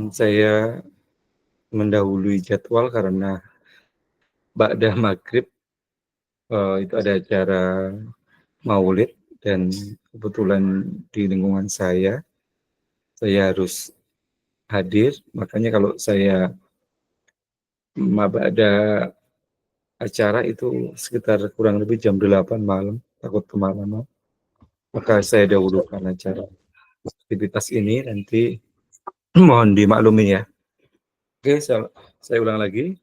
Saya mendahului jadwal karena ba'da maghrib, itu ada acara maulid dan kebetulan di lingkungan saya harus hadir. Makanya kalau saya ba'da acara itu sekitar kurang lebih jam 8 malam, takut kemalaman. Maka saya dahulukan acara aktivitas ini, nanti mohon dimaklumi ya. Oke, saya ulang lagi.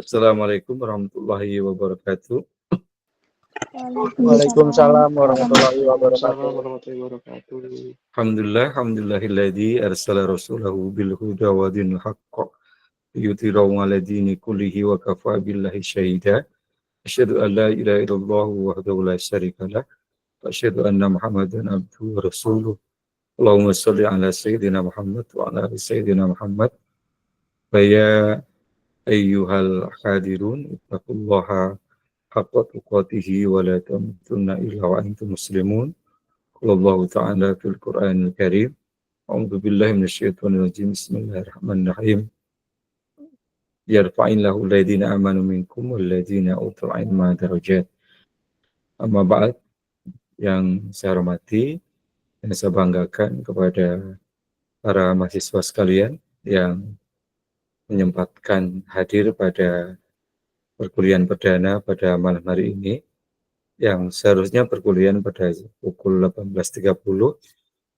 Assalamualaikum warahmatullahi wabarakatuh. Waalaikumsalam warahmatullahi Waalaikumsalam wabarakatuh. warahmatullahi wabarakatuh. Alhamdulillahilladzi arsala rasulahu bil huda wa dinil haqq liyudhhirahu 'ala dini kullihi wa kafa billahi syahida. Asyhadu an la ilaha illallah wahdahu la syarika lah wa asyhadu anna Muhammadan abduhu wa rasuluh. Allahumma shalli 'ala sayyidina Muhammad wa 'ala ali sayyidina Muhammad. Wa ya ayyuhal hadirun ittaqullaha haqqa tuqatihi wa la tamutunna illa wa antum muslimun. Qala Allahu ta'ala fil Qur'anil Karim. A'udzu billahi minasyaitonir rajim. Bismillahirrahmanirrahim. Yarfa'illahu alladziina aamanu minkum walladziina utul 'ilma darajat. Amma ba'd, yang saya hormati, yang saya banggakan kepada para mahasiswa sekalian yang menyempatkan hadir pada perkuliahan perdana pada malam hari ini, yang seharusnya perkuliahan pada pukul 18.30,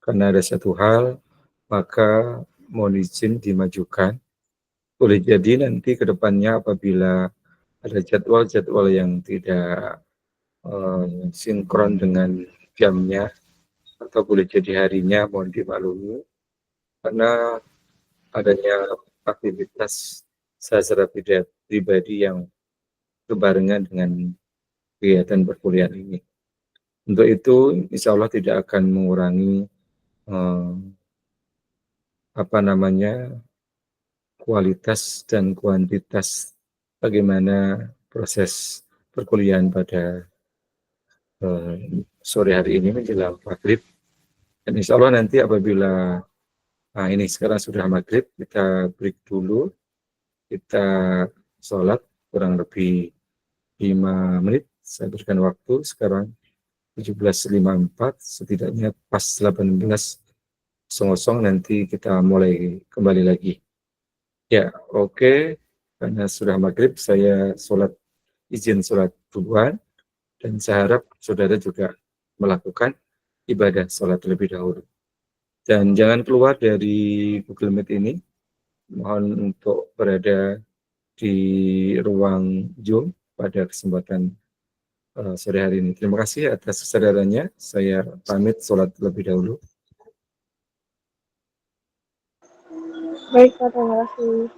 karena ada satu hal, maka mohon izin dimajukan. Boleh jadi nanti ke depannya apabila ada jadwal-jadwal yang tidak sinkron dengan jamnya, atau boleh jadi harinya, mohon dimaklumi, karena adanya aktivitas saya secara pribadi yang berbarengan dengan kegiatan perkuliahan ini. Untuk itu, insya Allah tidak akan mengurangi eh, kualitas dan kuantitas bagaimana proses perkuliahan pada eh, sore hari ini menjelang maghrib. Dan insya Allah nanti apabila ini sekarang sudah maghrib, kita break dulu, kita sholat kurang lebih 5 menit. Saya berikan waktu sekarang 17.54, setidaknya pas 18.00 nanti kita mulai kembali lagi. Ya, oke. Karena sudah maghrib, saya izin sholat duluan, dan saya harap saudara juga melakukan ibadah sholat terlebih dahulu. Dan jangan keluar dari Google Meet ini, mohon untuk berada di ruang Zoom pada kesempatan sore hari ini. Terima kasih atas kesadarannya. Saya pamit sholat terlebih dahulu. Baik, Pak, terima kasih.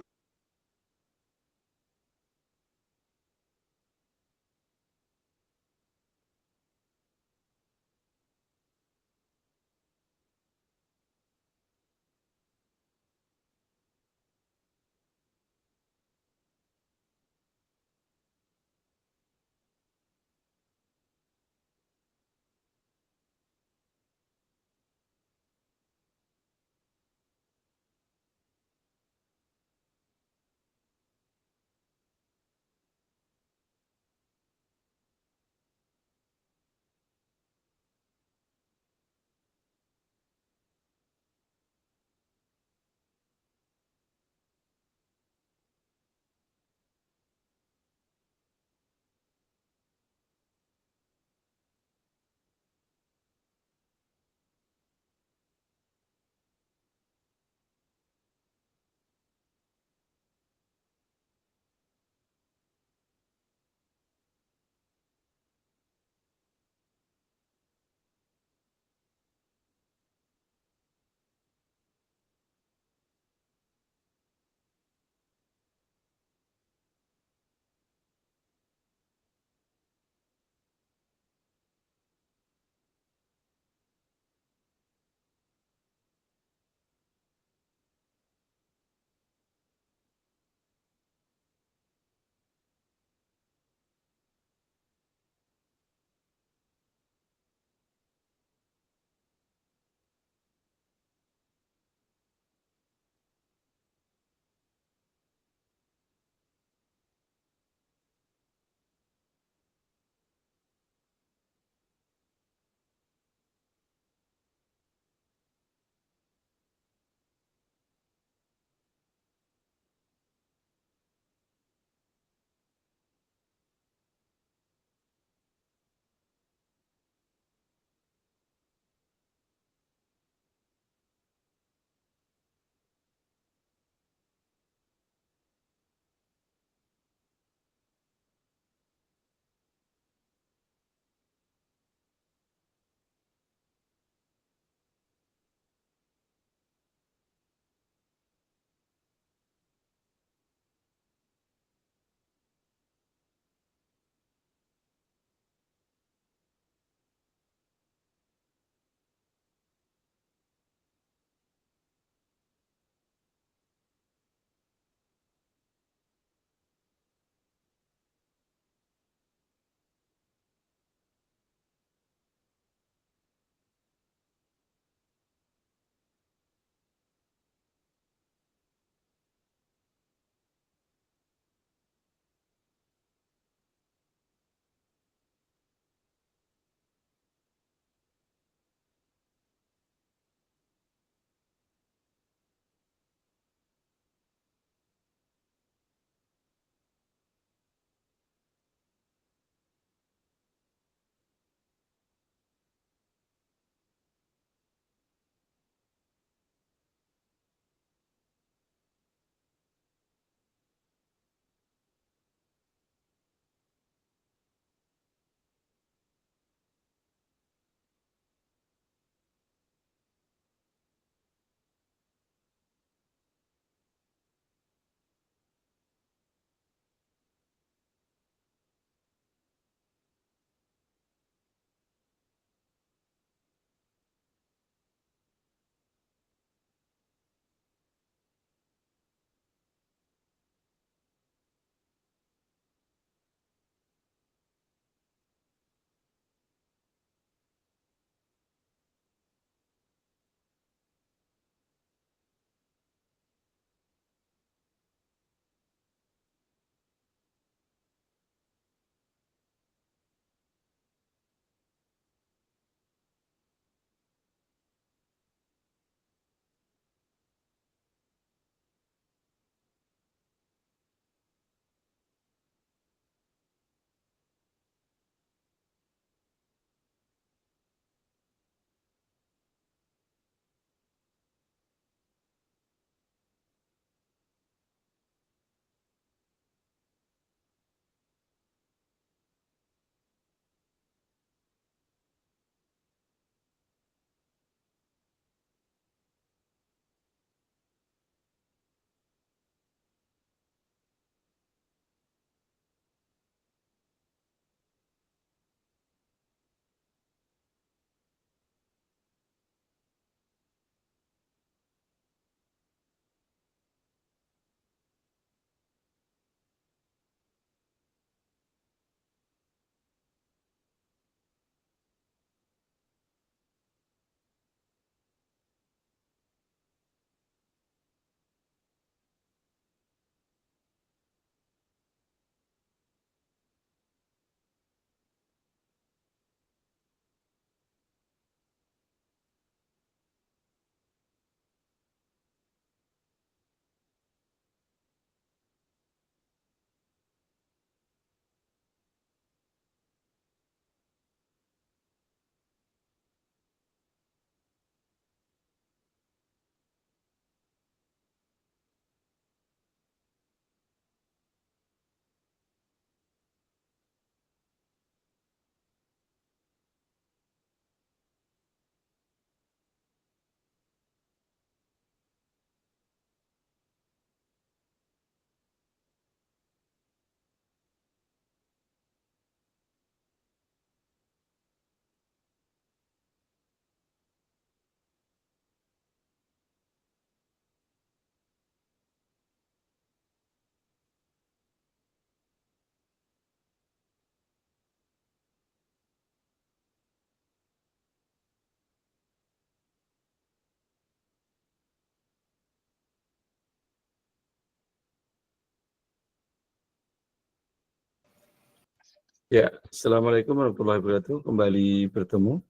Ya, Assalamualaikum warahmatullahi wabarakatuh. Kembali bertemu.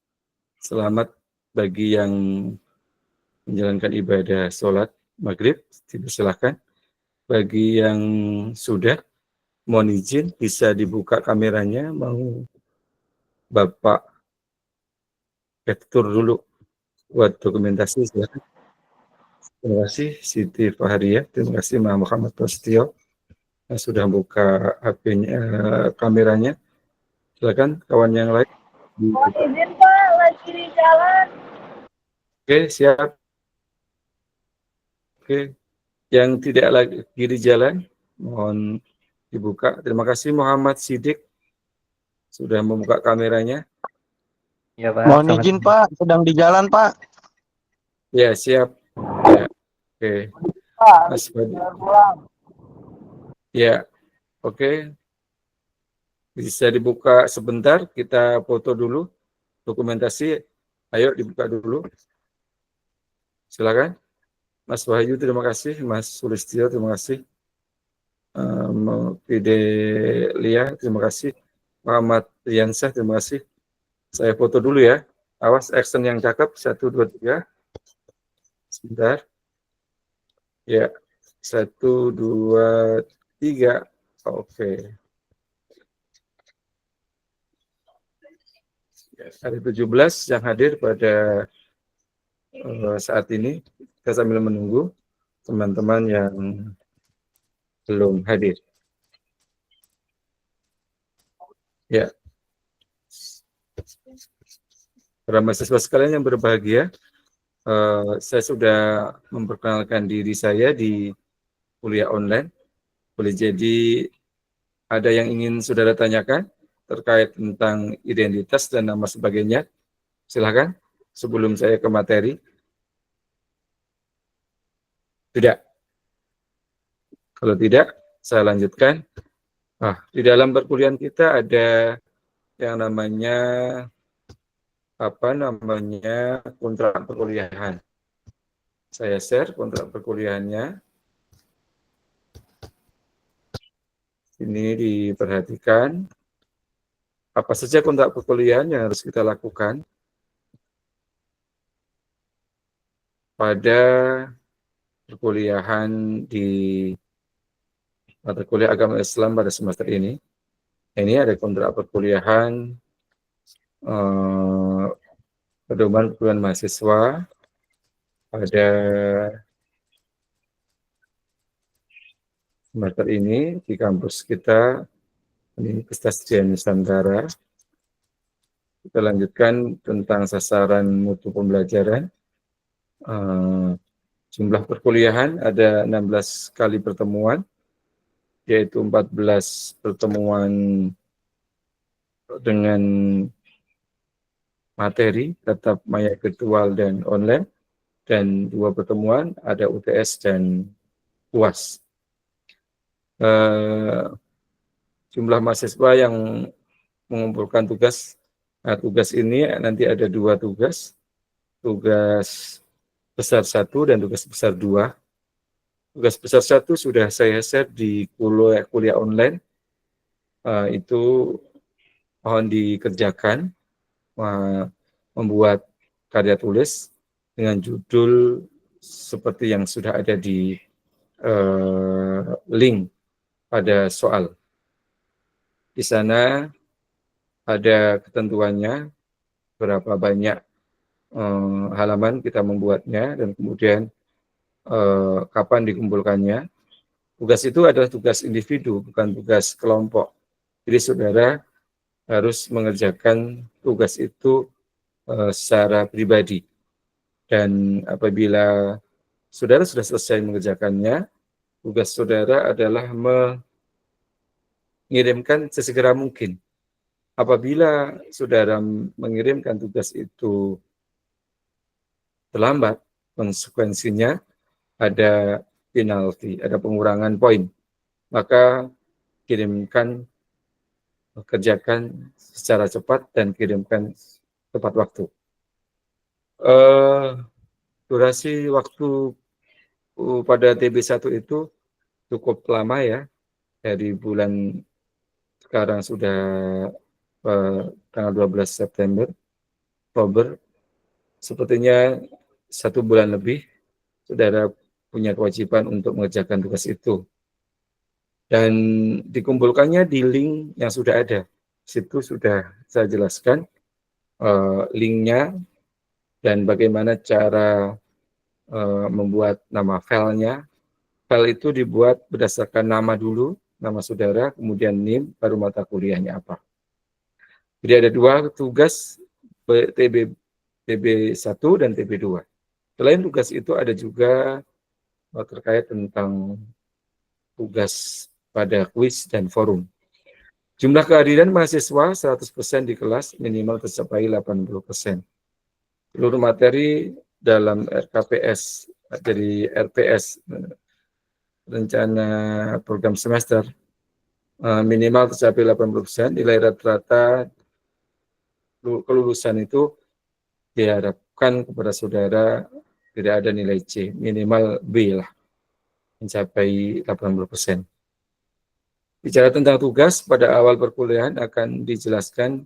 Selamat bagi yang menjalankan ibadah sholat maghrib, dipersilahkan. Bagi yang sudah, mohon izin bisa dibuka kameranya. Mau Bapak capture dulu buat dokumentasi, silakan. Terima kasih Siti Faharia, terima kasih Muhammad Prasetyo yang sudah buka HP-nya, kameranya. Silakan kawan yang lain. Mohon izin Pak, lagi di jalan. Oke, siap. Oke, yang tidak lagi di jalan, mohon dibuka. Terima kasih Muhammad Sidik sudah membuka kameranya. Ya Pak, Mohon izin Pak, sedang di jalan Pak. Ya, siap. Ya, oke. Pak, Mas Badi. pulang. Ya, oke. Bisa dibuka sebentar, kita foto dulu. Dokumentasi, ayo dibuka dulu. Silakan. Mas Wahyu, terima kasih. Mas Sulistyo, terima kasih. Fidelia, terima kasih. Muhammad Riansah, terima kasih. Saya foto dulu ya. Awas action yang cakep. 1, 2, 3. Sebentar. Ya. 1, 2, 3. Oke. Ya, ada 17 yang hadir pada saat ini. Kita sambil menunggu teman-teman yang belum hadir. Ya. Para mahasiswa sekalian yang berbahagia, saya sudah memperkenalkan diri saya di kuliah online. Boleh jadi ada yang ingin saudara tanyakan terkait tentang identitas dan nama sebagainya. Silakan sebelum saya ke materi. Tidak. Kalau tidak, saya lanjutkan. Di dalam perkuliahan kita ada yang namanya kontrak perkuliahan. Saya share kontrak perkuliahannya. Ini diperhatikan. Apa saja kontrak perkuliahan yang harus kita lakukan pada perkuliahan di mata kuliah agama Islam pada semester ini. Ini ada kontrak perkuliahan pedoman perkuliahan mahasiswa pada semester ini di kampus kita, Universitas Dian Nusantara. Kita lanjutkan tentang sasaran mutu pembelajaran. Jumlah perkuliahan ada 16 kali pertemuan, yaitu 14 pertemuan dengan materi tetap maya virtual dan online, dan 2 pertemuan ada UTS dan UAS. Jumlah mahasiswa yang mengumpulkan tugas, tugas ini nanti ada 2 tugas besar 1 dan tugas besar 2. Tugas besar 1 sudah saya share di kuliah online. Itu mohon dikerjakan, membuat karya tulis dengan judul seperti yang sudah ada di link pada soal. Di sana ada ketentuannya berapa banyak halaman kita membuatnya dan kemudian kapan dikumpulkannya. Tugas itu adalah tugas individu, bukan tugas kelompok. Jadi saudara harus mengerjakan tugas itu secara pribadi. Dan apabila saudara sudah selesai mengerjakannya, tugas saudara adalah mengirimkan sesegera mungkin. Apabila saudara mengirimkan tugas itu terlambat, konsekuensinya ada penalti, ada pengurangan poin. Maka kerjakan secara cepat dan kirimkan tepat waktu. Durasi waktu pada TB1 itu cukup lama ya, dari bulan sekarang sudah tanggal 12 September, Oktober, sepertinya 1 bulan lebih saudara punya kewajiban untuk mengerjakan tugas itu. Dan dikumpulkannya di link yang sudah ada. Situ sudah saya jelaskan linknya dan bagaimana cara membuat nama filenya. File itu dibuat berdasarkan nama dulu, nama saudara, kemudian NIM, baru mata kuliahnya apa. Jadi ada 2 tugas, TB1 dan TB2. Selain tugas itu ada juga terkait tentang tugas pada kuis dan forum. Jumlah kehadiran mahasiswa 100% di kelas minimal tercapai 80%. Seluruh materi dalam RKPS, jadi RPS, rencana program semester, minimal tercapai 80%, nilai rata-rata kelulusan itu diharapkan kepada saudara tidak ada nilai C, minimal B lah, mencapai 80%. Bicara tentang tugas, pada awal perkuliahan akan dijelaskan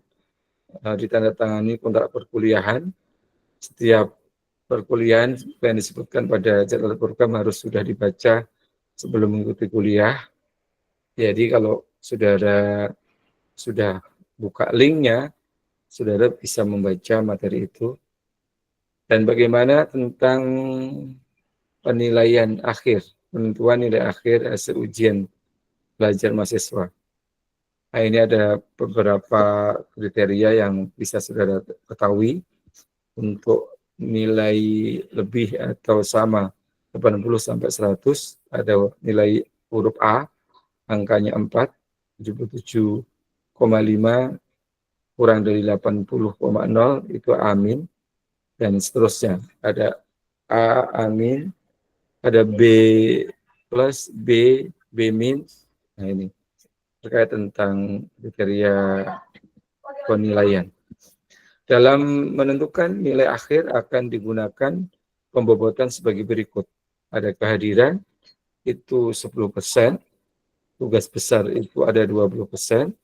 ditandatangani kontrak perkuliahan. Setiap perkuliahan yang disebutkan pada jadwal program harus sudah dibaca sebelum mengikuti kuliah. Jadi kalau saudara sudah buka linknya, saudara bisa membaca materi itu. Dan bagaimana tentang penilaian akhir, penentuan nilai akhir hasil ujian belajar mahasiswa. Nah, ini ada beberapa kriteria yang bisa saudara ketahui untuk nilai lebih atau sama 80 sampai 100, ada nilai huruf A, angkanya 4, 77,5 kurang dari 80,0 itu amin, dan seterusnya. Ada A amin, ada B plus, B, B min. Nah ini terkait tentang kriteria penilaian. Dalam menentukan nilai akhir akan digunakan pembobotan sebagai berikut. Ada kehadiran, itu 10%, tugas besar itu ada 20%,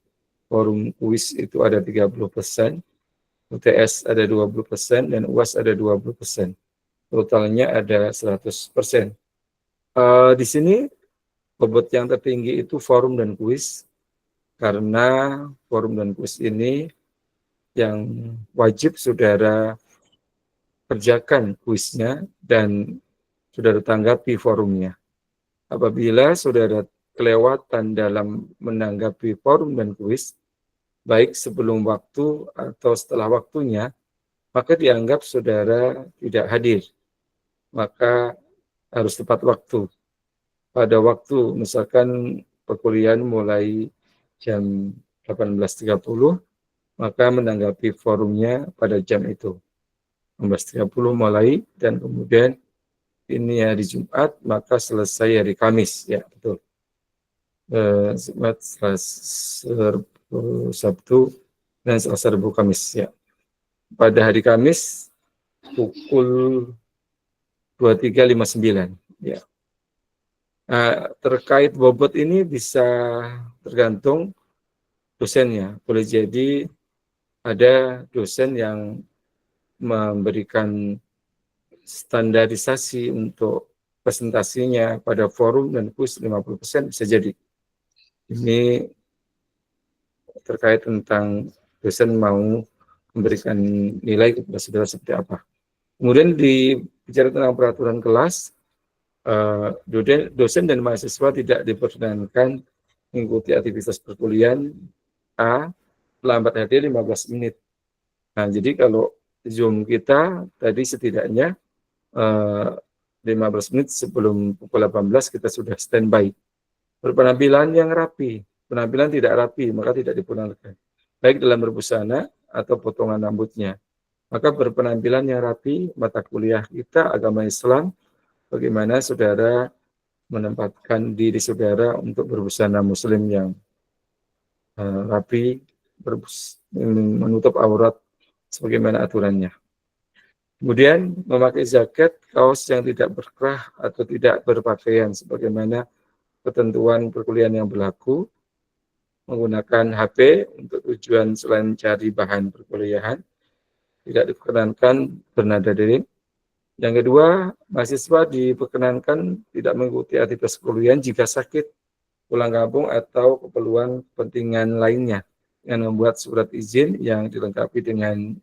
forum kuis itu ada 30%, UTS ada 20%, dan UAS ada 20%. Totalnya ada 100%. Di sini bobot yang tertinggi itu forum dan kuis, karena forum dan kuis ini yang wajib saudara kerjakan kuisnya dan saudara tanggapi forumnya. Apabila saudara kelewatan dalam menanggapi forum dan kuis, baik sebelum waktu atau setelah waktunya, maka dianggap saudara tidak hadir. Maka harus tepat waktu. Pada waktu, misalkan perkuliahan mulai jam 18.30, maka menanggapi forumnya pada jam itu. 18.30 mulai, dan kemudian ini hari Jumat, maka selesai hari Kamis, ya betul. Jumat, Sabtu, dan Selasa, Rabu, Kamis, ya. Pada hari Kamis pukul 23.59, ya. Terkait bobot ini bisa tergantung dosennya. Boleh jadi ada dosen yang memberikan standarisasi untuk presentasinya pada forum dan kuis 50%, bisa jadi. Ini terkait tentang dosen mau memberikan nilai kepada saudara seperti apa. Kemudian bicara tentang peraturan kelas, dosen dan mahasiswa tidak diperkenankan mengikuti aktivitas perkuliahan A lambat hadir 15 menit. Nah, jadi kalau Zoom kita tadi setidaknya 15 menit sebelum pukul 18 kita sudah standby. Berpenampilan yang rapi, penampilan tidak rapi maka tidak diperkenankan, baik dalam berbusana atau potongan rambutnya. Maka berpenampilan yang rapi, mata kuliah kita agama Islam, bagaimana saudara menempatkan diri saudara untuk berbusana muslim yang rapi, menutup aurat sebagaimana aturannya. Kemudian memakai jaket, kaos yang tidak berkerah atau tidak berpakaian sebagaimana ketentuan perkuliahan yang berlaku. menggunakan HP untuk tujuan selain mencari bahan perkuliahan, tidak diperkenankan bernada dering. Yang kedua, mahasiswa diperkenankan tidak mengikuti aktivitas perkuliahan jika sakit, pulang kampung, atau keperluan kepentingan lainnya, dengan membuat surat izin yang dilengkapi dengan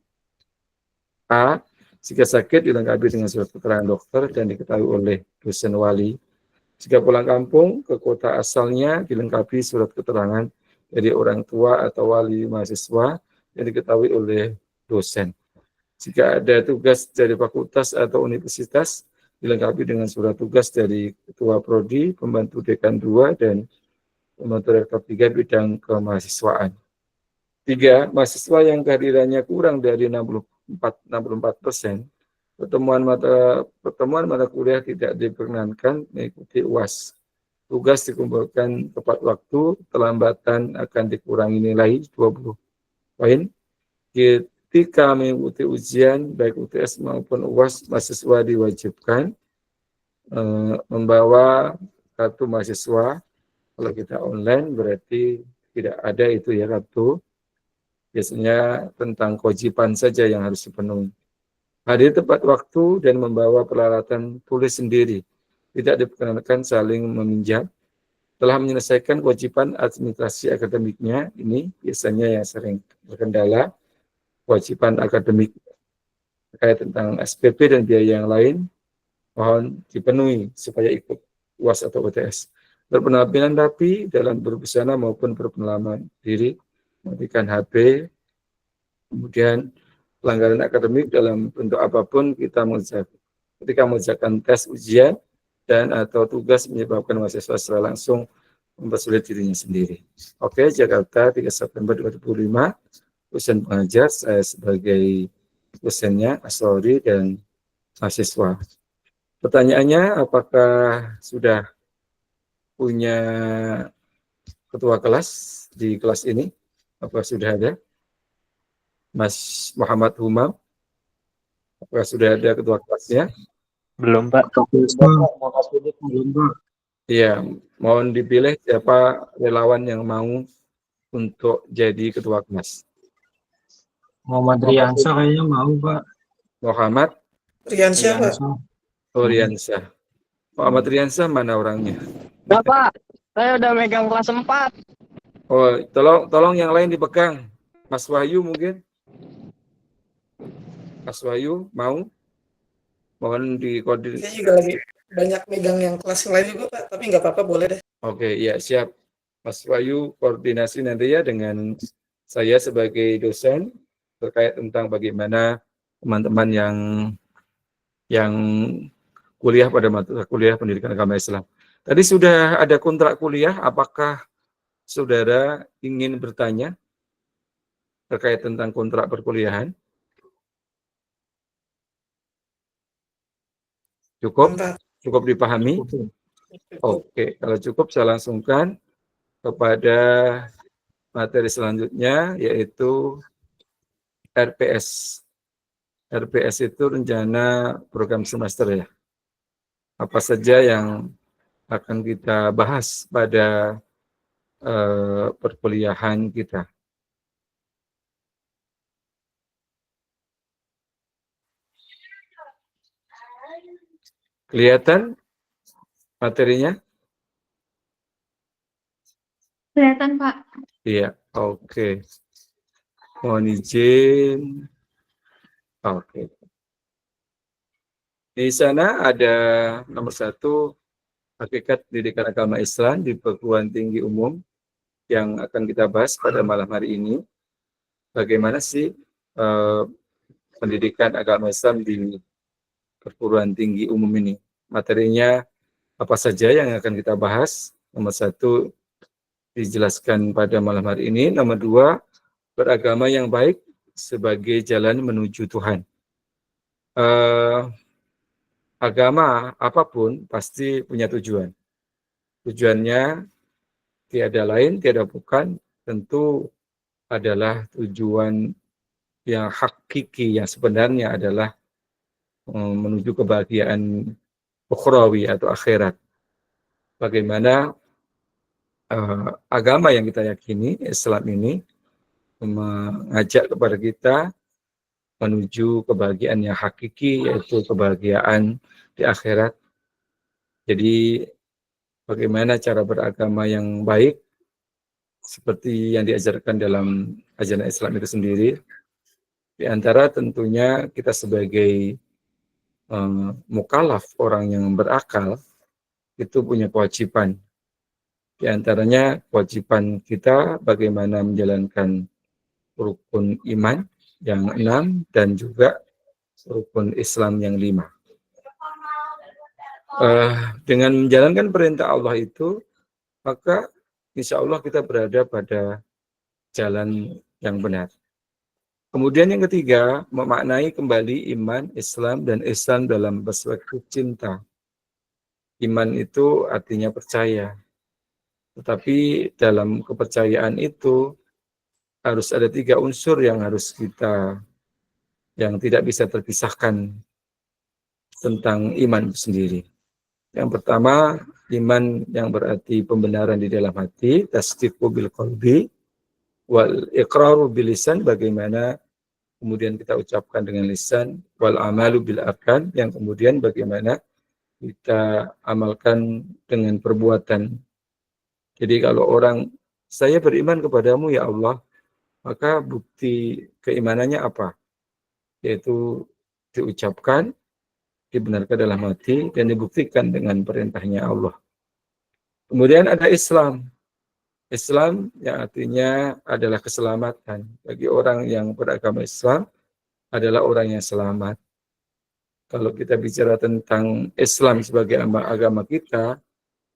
A. Jika sakit dilengkapi dengan surat keterangan dokter dan diketahui oleh dosen wali. Jika pulang kampung ke kota asalnya dilengkapi surat keterangan dari orang tua atau wali mahasiswa yang diketahui oleh dosen. Jika ada tugas dari fakultas atau universitas, dilengkapi dengan surat tugas dari ketua prodi, pembantu dekan 2, dan pembantu rektor 3 bidang kemahasiswaan. 3. Mahasiswa yang kehadirannya kurang dari 64%, pertemuan mata kuliah tidak diperkenankan mengikuti UAS. Tugas dikumpulkan tepat waktu, terlambatan akan dikurangi nilai 20 poin. Ketika mengikuti ujian, baik UTS maupun UAS, mahasiswa diwajibkan membawa kartu mahasiswa. Kalau kita online berarti tidak ada itu ya kartu. Biasanya tentang kewajiban saja yang harus dipenuhi. Hadir tepat waktu dan membawa peralatan tulis sendiri. Tidak diperkenankan saling meminjam. Telah menyelesaikan kewajiban administrasi akademiknya, ini biasanya yang sering berkendala. Kewajiban akademik terkait tentang SPP dan biaya yang lain, mohon dipenuhi supaya ikut UAS atau UTS. Berpenampilan rapi dalam berbusana maupun berpengalaman diri, mematikan HP, kemudian pelanggaran akademik dalam bentuk apapun ketika mengerjakan tes ujian dan atau tugas menyebabkan mahasiswa secara langsung mempersulit dirinya sendiri. Oke, Jakarta 3 September 2005, dosen pengajar, saya sebagai dosennya, Asori, dan mahasiswa. Pertanyaannya, apakah sudah punya ketua kelas di kelas ini? Apakah sudah ada? Mas Muhammad Humam, apakah sudah ada ketua kelasnya? Belum, Pak. Belum, Pak. Iya, mohon dipilih siapa relawan yang mau untuk jadi ketua kelas. Muhammad Riansa kayaknya mau, Pak. Muhammad Riansyah, Pak. Riansyah. Muhammad Riansyah mana orangnya? Enggak, Pak. Saya udah megang kelas 4. Oh, tolong yang lain dipegang. Mas Wahyu mungkin? Mas Wahyu mau? Mohon dikoordinasi. Saya juga lagi banyak megang yang kelas lain juga, Pak. Tapi nggak apa-apa, boleh deh. Oke, ya siap. Mas Wahyu koordinasi nanti ya dengan saya sebagai dosen terkait tentang bagaimana teman-teman yang kuliah pada mata kuliah pendidikan agama Islam. Tadi sudah ada kontrak kuliah, apakah saudara ingin bertanya terkait tentang kontrak perkuliahan? Cukup? Bentar. Cukup dipahami? Oke, kalau cukup saya langsungkan kepada materi selanjutnya, yaitu RPS. RPS itu rencana program semester ya. Apa saja yang akan kita bahas pada perkuliahan kita. Kelihatan materinya? Kelihatan, Pak. Iya, oke. Mohon izin. Oke. Di sana ada nomor 1, Hakikat Pendidikan Agama Islam di perguruan tinggi umum yang akan kita bahas pada malam hari ini. Bagaimana sih pendidikan agama Islam di perguruan tinggi umum ini? Materinya apa saja yang akan kita bahas? Nomor 1 dijelaskan pada malam hari ini. Nomor 2, beragama yang baik sebagai jalan menuju Tuhan. Agama apapun pasti punya tujuan. Tujuannya tiada lain, tiada bukan, tentu adalah tujuan yang hakiki, yang sebenarnya adalah menuju kebahagiaan ukhrawi atau akhirat. Bagaimana agama yang kita yakini, Islam ini mengajak kepada kita menuju kebahagiaan yang hakiki, yaitu kebahagiaan di akhirat. Jadi bagaimana cara beragama yang baik seperti yang diajarkan dalam ajaran Islam itu sendiri. Di antara tentunya kita sebagai mukallaf, orang yang berakal, itu punya kewajiban. Di antaranya kewajiban kita bagaimana menjalankan rukun iman yang 6 dan juga rukun Islam yang 5. Dengan menjalankan perintah Allah itu, maka insya Allah kita berada pada jalan yang benar. Kemudian yang ketiga, memaknai kembali iman, Islam, dan Islam dalam perspektif cinta. Iman itu artinya percaya. Tetapi dalam kepercayaan itu harus ada 3 unsur yang tidak bisa terpisahkan tentang iman itu sendiri. Yang pertama, iman yang berarti pembenaran di dalam hati, tasdiqu bil qalbi, wal iqraru bil lisan, bagaimana kemudian kita ucapkan dengan lisan, wal amalu bil arkan, yang kemudian bagaimana kita amalkan dengan perbuatan. Jadi kalau orang, saya beriman kepadamu ya Allah, maka bukti keimanannya apa? Yaitu diucapkan, dibenarkan dalam hati, dan dibuktikan dengan perintahnya Allah. Kemudian ada Islam. Islam yang artinya adalah keselamatan. Bagi orang yang beragama Islam adalah orang yang selamat. Kalau kita bicara tentang Islam sebagai agama kita,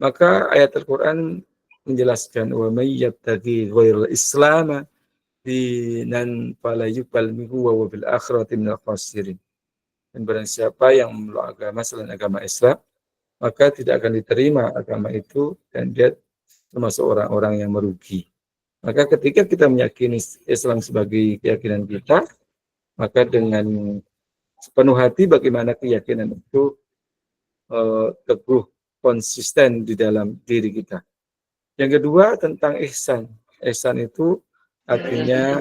maka ayat Al-Quran menjelaskan wa may yabtaghi ghairal islam dinan fala yuqbal minhu wa huwa fil akhirati minal khasirin. Dan barang siapa yang memeluk agama selain agama Islam, maka tidak akan diterima agama itu dan dia termasuk orang-orang yang merugi. Maka ketika kita meyakini Islam sebagai keyakinan kita, maka dengan sepenuh hati bagaimana keyakinan itu teguh, konsisten di dalam diri kita. Yang kedua tentang ihsan. Ihsan itu artinya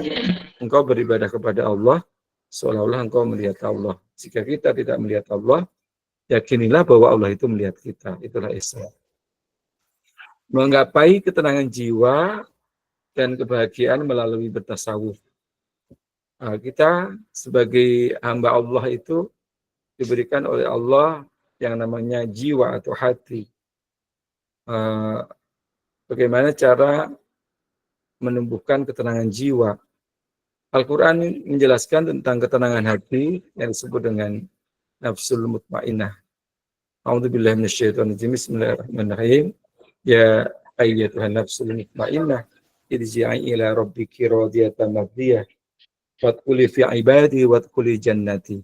engkau beribadah kepada Allah seolah-olah engkau melihat Allah. Jika kita tidak melihat Allah, yakinilah bahwa Allah itu melihat kita. Itulah ihsan. Menggapai ketenangan jiwa dan kebahagiaan melalui bertasawuf. Kita sebagai hamba Allah itu diberikan oleh Allah yang namanya jiwa atau hati. Bagaimana cara menumbuhkan ketenangan jiwa? Al-Quran menjelaskan tentang ketenangan hati yang disebut dengan nafsul mutmainnah. A'udzubillahi minasyaitonirrajim. Bismillahirrahmanirrahim. Ya ayyatuhan nafsul mutmainnah, irji'i ila rabbiki radiyatan mardiyah, wadkhuli fi ibadi wadkhuli jannati.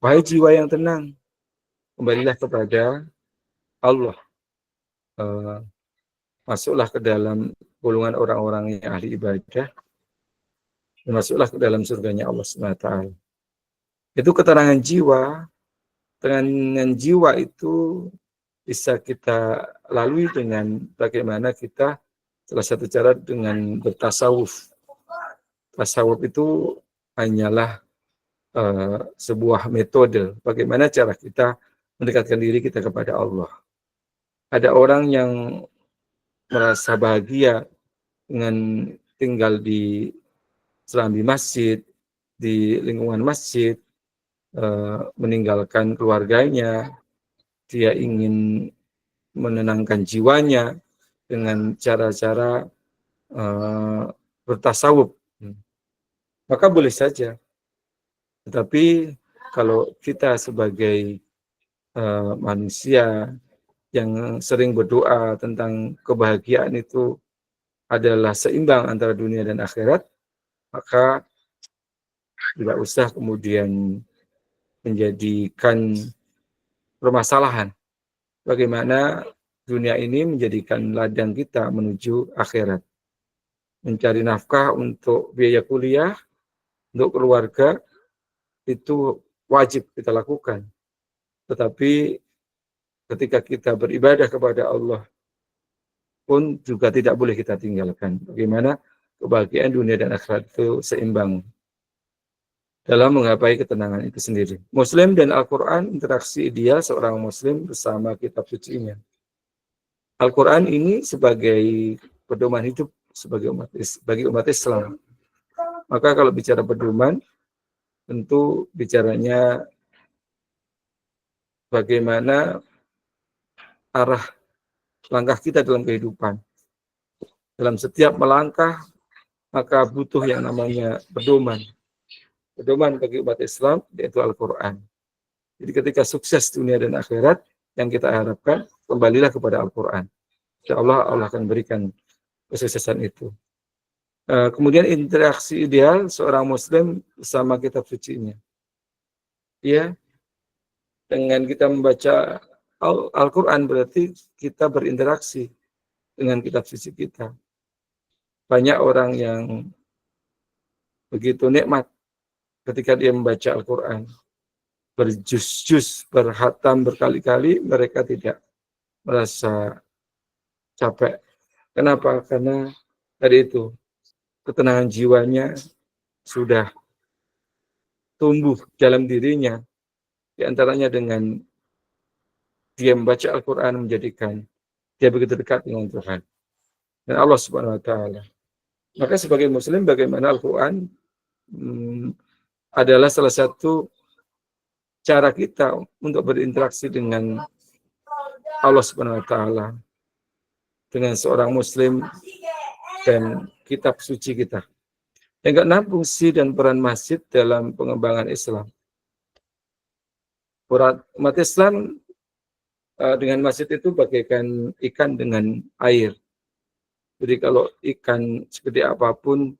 Wahai jiwa yang tenang, kembalilah kepada Allah. Masuklah ke dalam golongan orang-orang yang ahli ibadah, dan masuklah ke dalam surganya Allah SWT. Itu ketenangan jiwa. Ketenangan jiwa itu bisa kita lalui dengan bagaimana kita, salah satu cara dengan bertasawuf. Tasawuf itu hanyalah sebuah metode bagaimana cara kita mendekatkan diri kita kepada Allah. Ada orang yang merasa bahagia dengan tinggal di serambi masjid, di lingkungan masjid, meninggalkan keluarganya, dia ingin menenangkan jiwanya dengan cara-cara bertasawuf. Maka boleh saja. Tetapi kalau kita sebagai manusia yang sering berdoa tentang kebahagiaan itu adalah seimbang antara dunia dan akhirat, maka tidak usah kemudian menjadikan permasalahan bagaimana dunia ini menjadikan ladang kita menuju akhirat. Mencari nafkah untuk biaya kuliah, untuk keluarga, itu wajib kita lakukan. Tetapi ketika kita beribadah kepada Allah pun juga tidak boleh kita tinggalkan. Bagaimana kebahagiaan dunia dan akhirat itu seimbang dalam menggapai ketenangan itu sendiri. Muslim dan Al-Quran, interaksi ideal seorang Muslim bersama kitab sucinya. Al-Quran ini sebagai pedoman hidup bagi umat Islam. Maka kalau bicara pedoman, tentu bicaranya bagaimana arah langkah kita dalam kehidupan. Dalam setiap melangkah, maka butuh yang namanya pedoman. Pedoman bagi umat Islam, yaitu Al-Quran. Jadi ketika sukses dunia dan akhirat, yang kita harapkan, kembalilah kepada Al-Quran. Insya Allah, Allah akan berikan kesuksesan itu. Kemudian interaksi ideal seorang Muslim bersama kitab sucinya. Ya, dengan kita membaca Al-Quran berarti kita berinteraksi dengan kitab suci kita. Banyak orang yang begitu nikmat ketika dia membaca Al-Quran, berjus-jus, berhatam berkali-kali, mereka tidak merasa capek. Kenapa? Karena tadi itu, ketenangan jiwanya sudah tumbuh dalam dirinya, di antaranya dengan dia membaca Al-Quran menjadikan dia begitu dekat dengan Tuhan dan Allah Subhanahu wa Ta'ala. Maka sebagai Muslim, bagaimana Al-Quran adalah salah satu cara kita untuk berinteraksi dengan Allah Subhanahu wa Ta'ala, dengan seorang Muslim dan kitab suci kita. Yang keenam, fungsi dan peran masjid dalam pengembangan Islam. Umat Islam dengan masjid itu bagaikan ikan dengan air. Jadi kalau ikan seperti apapun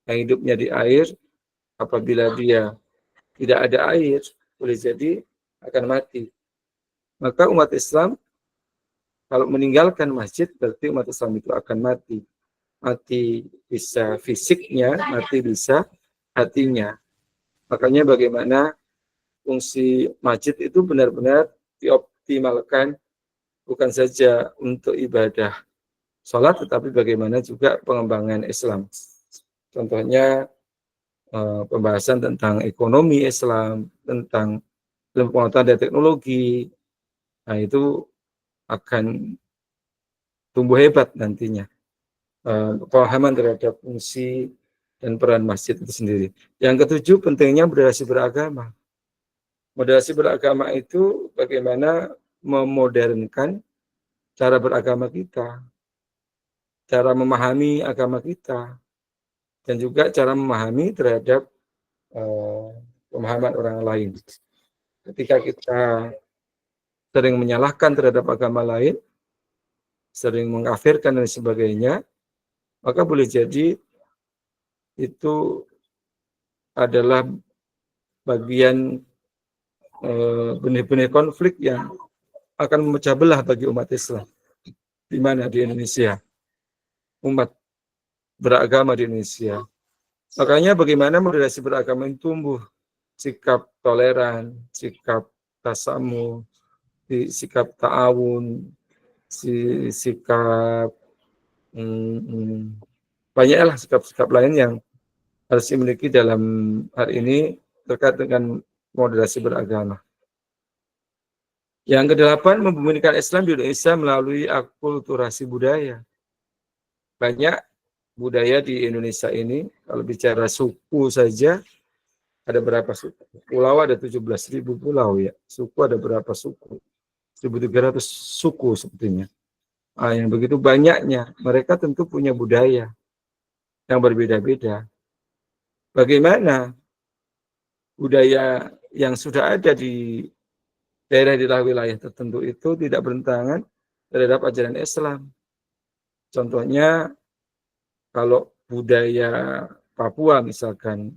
yang hidupnya di air, apabila dia tidak ada air, boleh jadi akan mati. Maka umat Islam kalau meninggalkan masjid, berarti umat Islam itu akan mati. Mati bisa fisiknya, mati bisa hatinya. Makanya bagaimana fungsi masjid itu benar-benar dioptimalkan, bukan saja untuk ibadah sholat, tetapi bagaimana juga pengembangan Islam. Contohnya pembahasan tentang ekonomi Islam, tentang ilmu pengetahuan dan teknologi, nah itu akan tumbuh hebat nantinya. Pemahaman terhadap fungsi dan peran masjid itu sendiri. Yang ketujuh, pentingnya moderasi beragama. Moderasi beragama itu bagaimana memodernkan cara beragama kita, cara memahami agama kita, dan juga cara memahami terhadap pemahaman orang lain. Ketika kita sering menyalahkan terhadap agama lain, sering mengkafirkan dan sebagainya, maka boleh jadi itu adalah bagian benih-benih konflik yang akan memecah belah bagi umat Islam. Di mana? Di Indonesia. Umat beragama di Indonesia. Makanya bagaimana moderasi beragama itu tumbuh, sikap toleran, sikap tasamuh, sikap ta'awun, sikap banyaklah sikap-sikap lain yang harus dimiliki dalam hari ini terkait dengan moderasi beragama. Yang kedelapan, membumikan Islam di Indonesia melalui akulturasi budaya. Banyak budaya di Indonesia ini, kalau bicara suku saja, ada berapa suku? Pulau ada 17.000 pulau ya. Suku ada berapa suku? 1.300 suku sepertinya. Yang begitu banyaknya, mereka tentu punya budaya yang berbeda-beda. Bagaimana budaya yang sudah ada di daerah wilayah tertentu itu tidak bertentangan terhadap ajaran Islam. Contohnya, kalau budaya Papua misalkan,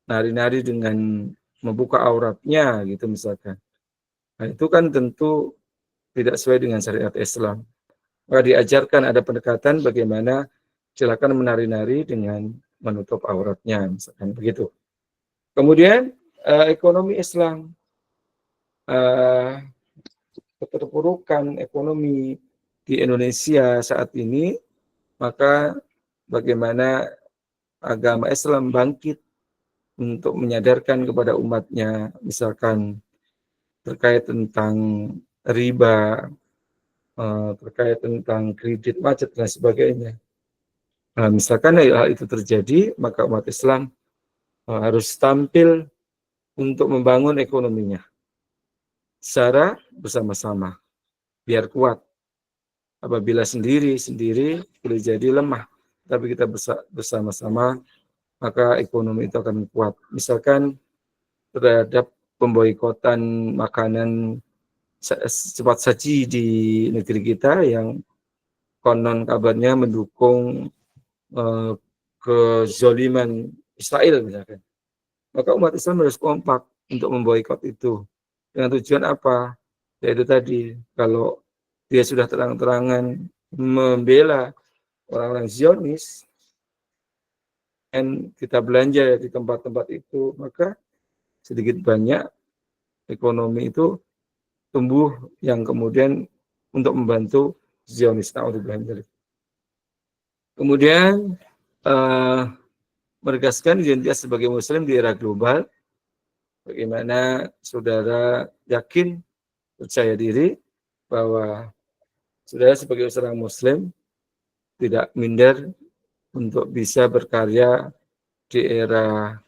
nari-nari dengan membuka auratnya gitu misalkan. Nah, itu kan tentu tidak sesuai dengan syariat Islam. Maka diajarkan ada pendekatan bagaimana silakan menari-nari dengan menutup auratnya, misalkan begitu. Kemudian ekonomi Islam, keterpurukan ekonomi di Indonesia saat ini, maka bagaimana agama Islam bangkit untuk menyadarkan kepada umatnya, misalkan terkait tentang riba, terkait tentang kredit macet dan sebagainya. Nah, misalkan hal itu terjadi, maka umat Islam harus tampil untuk membangun ekonominya secara bersama-sama, biar kuat. Apabila sendiri boleh jadi lemah, tapi kita bersama-sama, maka ekonomi itu akan kuat. Misalkan terhadap pemboikotan makanan cepat saji di negeri kita yang konon kabarnya mendukung kezaliman Israel misalkan. Maka umat Islam harus kompak untuk memboikot itu. Dengan tujuan apa? Yaitu tadi, kalau dia sudah terang-terangan membela orang-orang Zionis, dan kita belanja di tempat-tempat itu, maka sedikit banyak ekonomi itu tumbuh yang kemudian untuk membantu Zionis. Kemudian menegaskan identitas sebagai Muslim di era global. Bagaimana saudara yakin, percaya diri bahwa saudara sebagai seorang Muslim tidak minder untuk bisa berkarya di era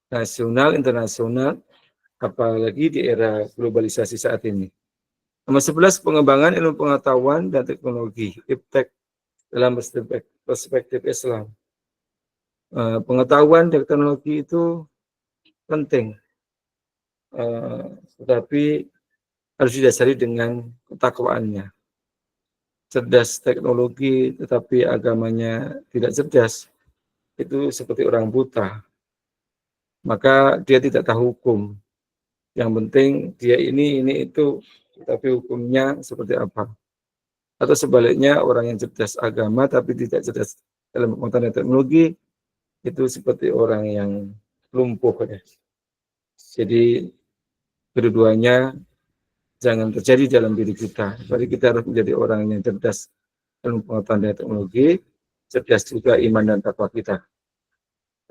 nasional, internasional, apalagi di era globalisasi saat ini. Nomor 11, pengembangan ilmu pengetahuan dan teknologi, IPTEK, dalam perspektif Islam. Pengetahuan dan teknologi itu penting, tetapi harus didasari dengan ketakwaannya. Cerdas teknologi tetapi agamanya tidak cerdas, itu seperti orang buta, maka dia tidak tahu hukum. Yang penting dia ini itu, tapi hukumnya seperti apa. Atau sebaliknya, orang yang cerdas agama tapi tidak cerdas dalam pengetahuan teknologi, itu seperti orang yang lumpuh ya. Jadi kedua-duanya jangan terjadi dalam diri kita. Jadi kita harus menjadi orang yang cerdas dalam pengetahuan dan teknologi, cerdas juga iman dan takwa kita.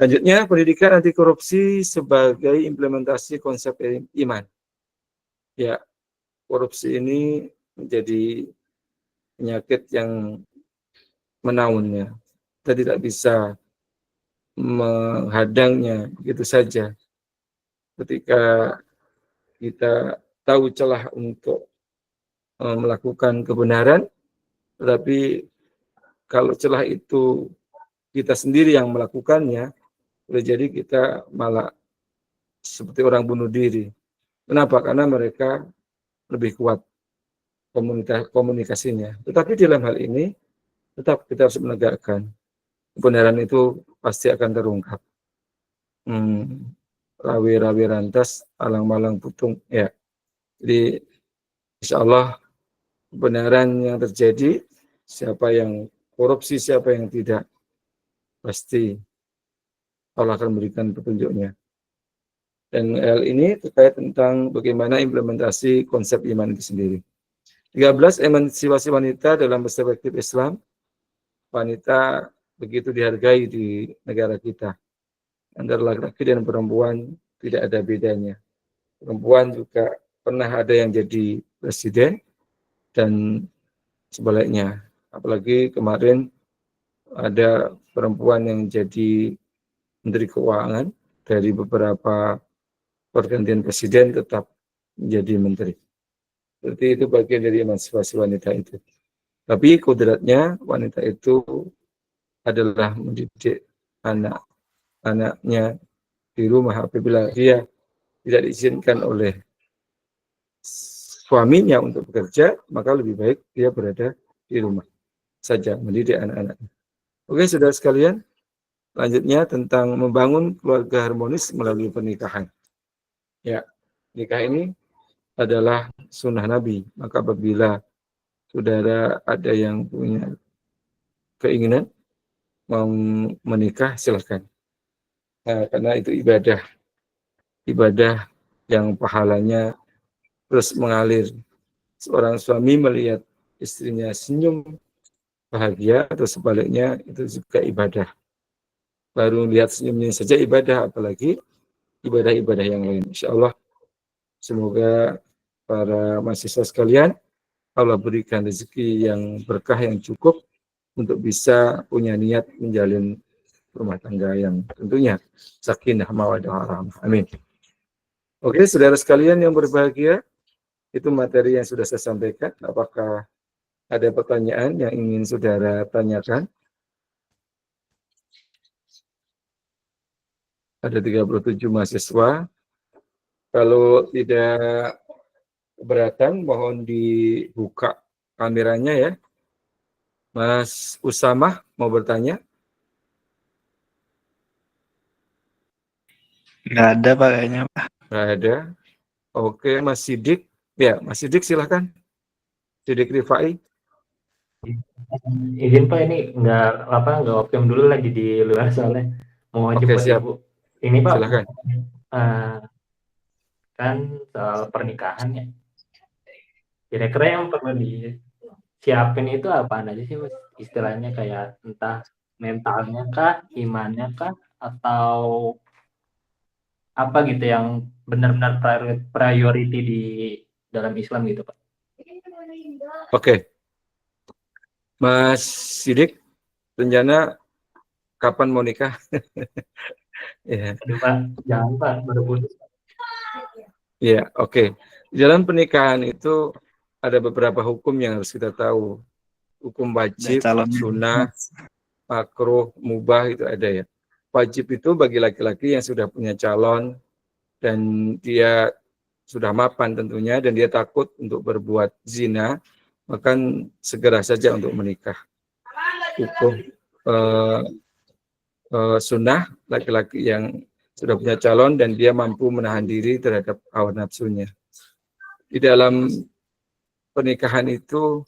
Selanjutnya, pendidikan anti korupsi sebagai implementasi konsep iman. Ya, korupsi ini menjadi penyakit yang menaunnya. Kita tidak bisa menghadangnya begitu saja. Ketika kita tahu celah untuk melakukan kebenaran, tetapi kalau celah itu kita sendiri yang melakukannya, boleh jadi kita malah seperti orang bunuh diri. Kenapa? Karena mereka lebih kuat komunikasinya. Tetapi dalam hal ini, tetap kita harus menegakkan kebenaran itu pasti akan terungkap. Rawi-rawi rantas, alang-malang putung. Ya. Jadi, insya Allah kebenaran yang terjadi, siapa yang korupsi, siapa yang tidak, pasti Allah akan memberikan petunjuknya. Dan hal ini terkait tentang bagaimana implementasi konsep iman itu sendiri. 13, emansipasi wanita dalam perspektif Islam. Wanita begitu dihargai di negara kita. Antara laki-laki dan perempuan tidak ada bedanya. Perempuan juga pernah ada yang jadi presiden dan sebaliknya. Apalagi kemarin ada perempuan yang jadi menteri keuangan, dari beberapa pergantian presiden tetap menjadi menteri. Berarti itu bagian dari emansipasi wanita itu. Tapi kodratnya wanita itu adalah mendidik anak-anaknya di rumah. Apabila dia tidak diizinkan oleh suaminya untuk bekerja, maka lebih baik dia berada di rumah saja mendidik anak-anaknya. Oke, saudara sekalian, selanjutnya tentang membangun keluarga harmonis melalui pernikahan. Ya, nikah ini adalah sunnah Nabi. Maka apabila saudara ada yang punya keinginan mau menikah, silahkan. Nah, karena itu ibadah yang pahalanya terus mengalir seorang suami melihat istrinya senyum bahagia atau sebaliknya itu juga ibadah. Baru lihat senyumnya saja ibadah, apalagi ibadah-ibadah yang lain. Insya Allah, semoga para mahasiswa sekalian Allah berikan rezeki yang berkah yang cukup untuk bisa punya niat menjalin rumah tangga yang tentunya sakinah mawaddah warahmah. Amin. Oke, saudara sekalian yang berbahagia, itu materi yang sudah saya sampaikan. Apakah ada pertanyaan yang ingin saudara tanyakan? Ada 37 mahasiswa. Kalau tidak keberatan, mohon dibuka kameranya ya. Mas Usamah mau bertanya? Nggak ada Pak kayaknya. Nggak ada. Oke, Mas Sidik. Ya, Mas Sidik silahkan. Sidik Rifai. Izin Pak, ini nggak optim dulu lagi di luar soalnya mau Oke, jemput siap. ibu. Ini Pak, Silahkan. kan soal pernikahan ya. Kira-kira yang perlu disiapin itu apaan aja sih Mas? Istilahnya kayak entah mentalnya kah, imannya kah, atau apa gitu yang benar-benar priority di dalam Islam gitu Pak? Oke. Mas Sidik, rencana kapan mau nikah? Ya, Aduh Pak, jangan Pak, baru putus. ya, oke. Di dalam pernikahan itu ada beberapa hukum yang harus kita tahu. Hukum wajib, sunnah, makruh, mubah itu ada ya. Wajib itu bagi laki-laki yang sudah punya calon dan dia sudah mapan tentunya dan dia takut untuk berbuat zina, maka segera saja untuk menikah. Hukum sunnah, laki-laki yang sudah punya calon dan dia mampu menahan diri terhadap hawa nafsunya. Di dalam pernikahan itu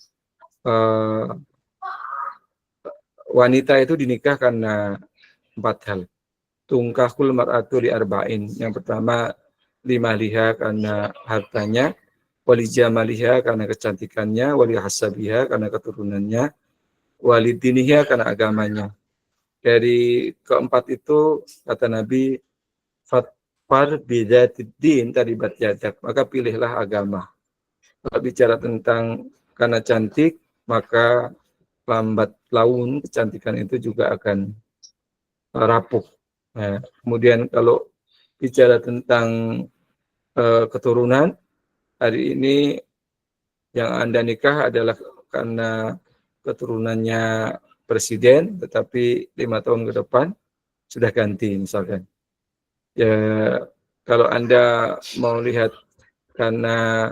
wanita itu dinikah karena 4 hal. Tungkahul mar'atu li arba'in. Yang pertama, limaliha karena hartanya, wali jamaliha karena kecantikannya, wali hasabiha karena keturunannya, wali diniha karena agamanya. Dari keempat itu kata Nabi, fatfar bidzatiddin taribat yadak, maka pilihlah agama. Kalau bicara tentang karena cantik, maka lambat laun kecantikan itu juga akan rapuh. Nah, kemudian kalau bicara tentang keturunan, hari ini yang Anda nikah adalah karena keturunannya presiden, tetapi 5 tahun ke depan sudah ganti misalkan. Ya, kalau Anda mau lihat karena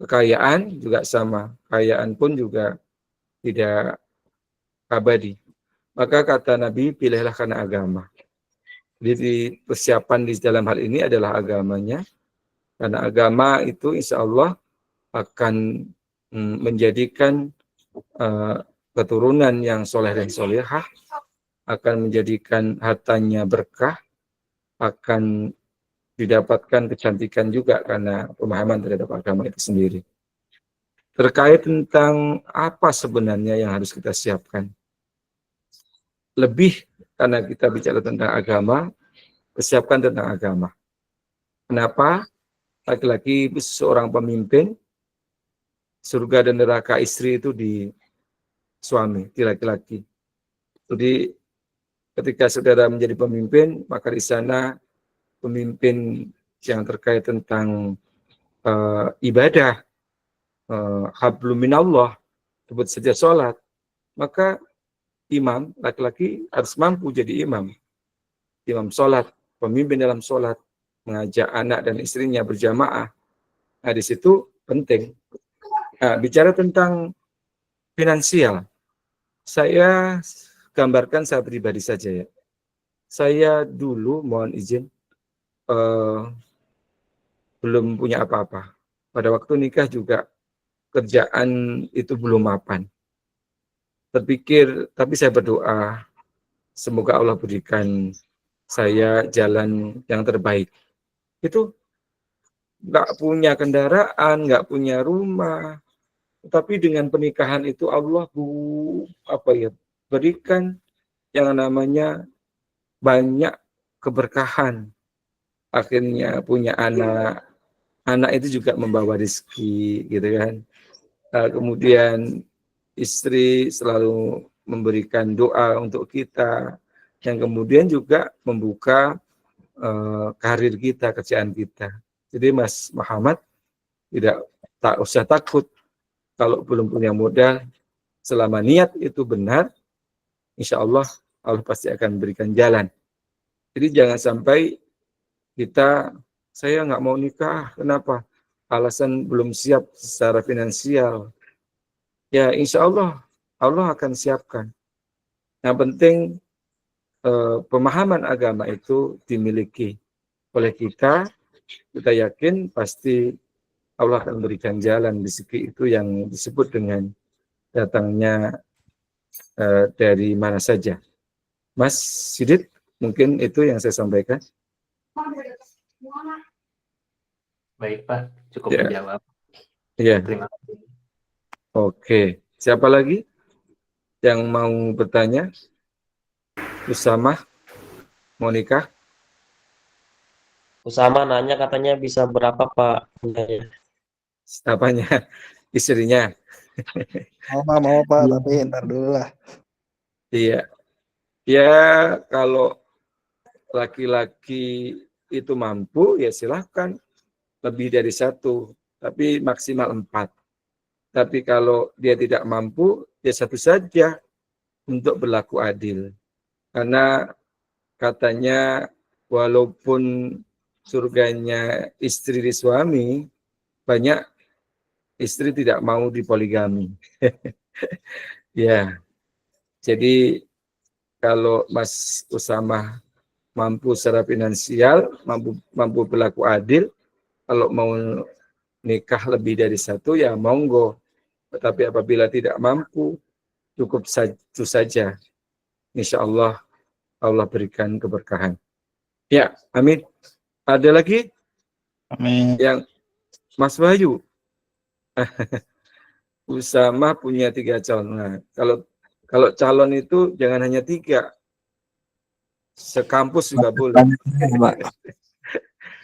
kekayaan juga sama, kekayaan pun juga tidak abadi. Maka kata Nabi, pilihlah karena agama. Jadi persiapan di dalam hal ini adalah agamanya, karena agama itu insya Allah akan menjadikan keturunan yang soleh dan solehah, akan menjadikan hartanya berkah, akan didapatkan kecantikan juga karena pemahaman terhadap agama itu sendiri. Terkait tentang apa sebenarnya yang harus kita siapkan, lebih karena kita bicara tentang agama, persiapkan tentang agama. Kenapa? Laki-laki seorang pemimpin, surga dan neraka istri itu di suami, di laki-laki. Jadi ketika saudara menjadi pemimpin, maka di sana pemimpin yang terkait tentang ibadah, hablum minallah, sebut saja sholat, maka imam, laki-laki harus mampu jadi imam. Imam sholat, pemimpin dalam sholat, mengajak anak dan istrinya berjamaah. Nah, di situ penting. Nah, bicara tentang finansial, saya gambarkan saya pribadi saja ya. Saya dulu, mohon izin, belum punya apa-apa. Pada waktu nikah juga kerjaan itu belum mapan. Terpikir, tapi saya berdoa, semoga Allah berikan saya jalan yang terbaik. Itu nggak punya kendaraan, nggak punya rumah, tapi dengan pernikahan itu Allah berikan yang namanya banyak keberkahan. Akhirnya punya anak, anak itu juga membawa rezeki, gitu kan. Kemudian istri selalu memberikan doa untuk kita, yang kemudian juga membuka karir kita, kerjaan kita. Jadi Mas Muhammad tak usah takut kalau belum punya modal, selama niat itu benar, insya Allah Allah pasti akan berikan jalan. Jadi jangan sampai saya nggak mau nikah, kenapa? Alasan belum siap secara finansial. Ya insya Allah Allah akan siapkan. Yang penting pemahaman agama itu dimiliki oleh kita yakin pasti Allah akan berikan jalan rezeki itu yang disebut dengan datangnya dari mana saja. Mas Sidit, mungkin itu yang saya sampaikan. Baik Pak, cukup Ya. menjawab. Iya, Terima kasih. oke. Siapa lagi yang mau bertanya? Usama, mau nikah? Usama nanya katanya bisa berapa Pak? Apanya? Istrinya? Mau Pak, tapi ntar dulu lah. Iya. Ya, kalau laki-laki itu mampu, ya silahkan lebih dari 1, tapi maksimal 4. Tapi kalau dia tidak mampu, ya 1 saja untuk berlaku adil. Karena katanya walaupun surganya istri di suami, banyak istri tidak mau dipoligami. Ya, jadi kalau Mas Usama mampu secara finansial, mampu berlaku adil, kalau mau nikah lebih dari 1 ya monggo. Tetapi apabila tidak mampu, cukup 1 saja. Insya Allah Allah berikan keberkahan. Ya, amin. Ada lagi Amin. yang Mas Bayu? Usama punya 3 calon. Nah, kalau calon itu jangan hanya 3, sekampus juga boleh.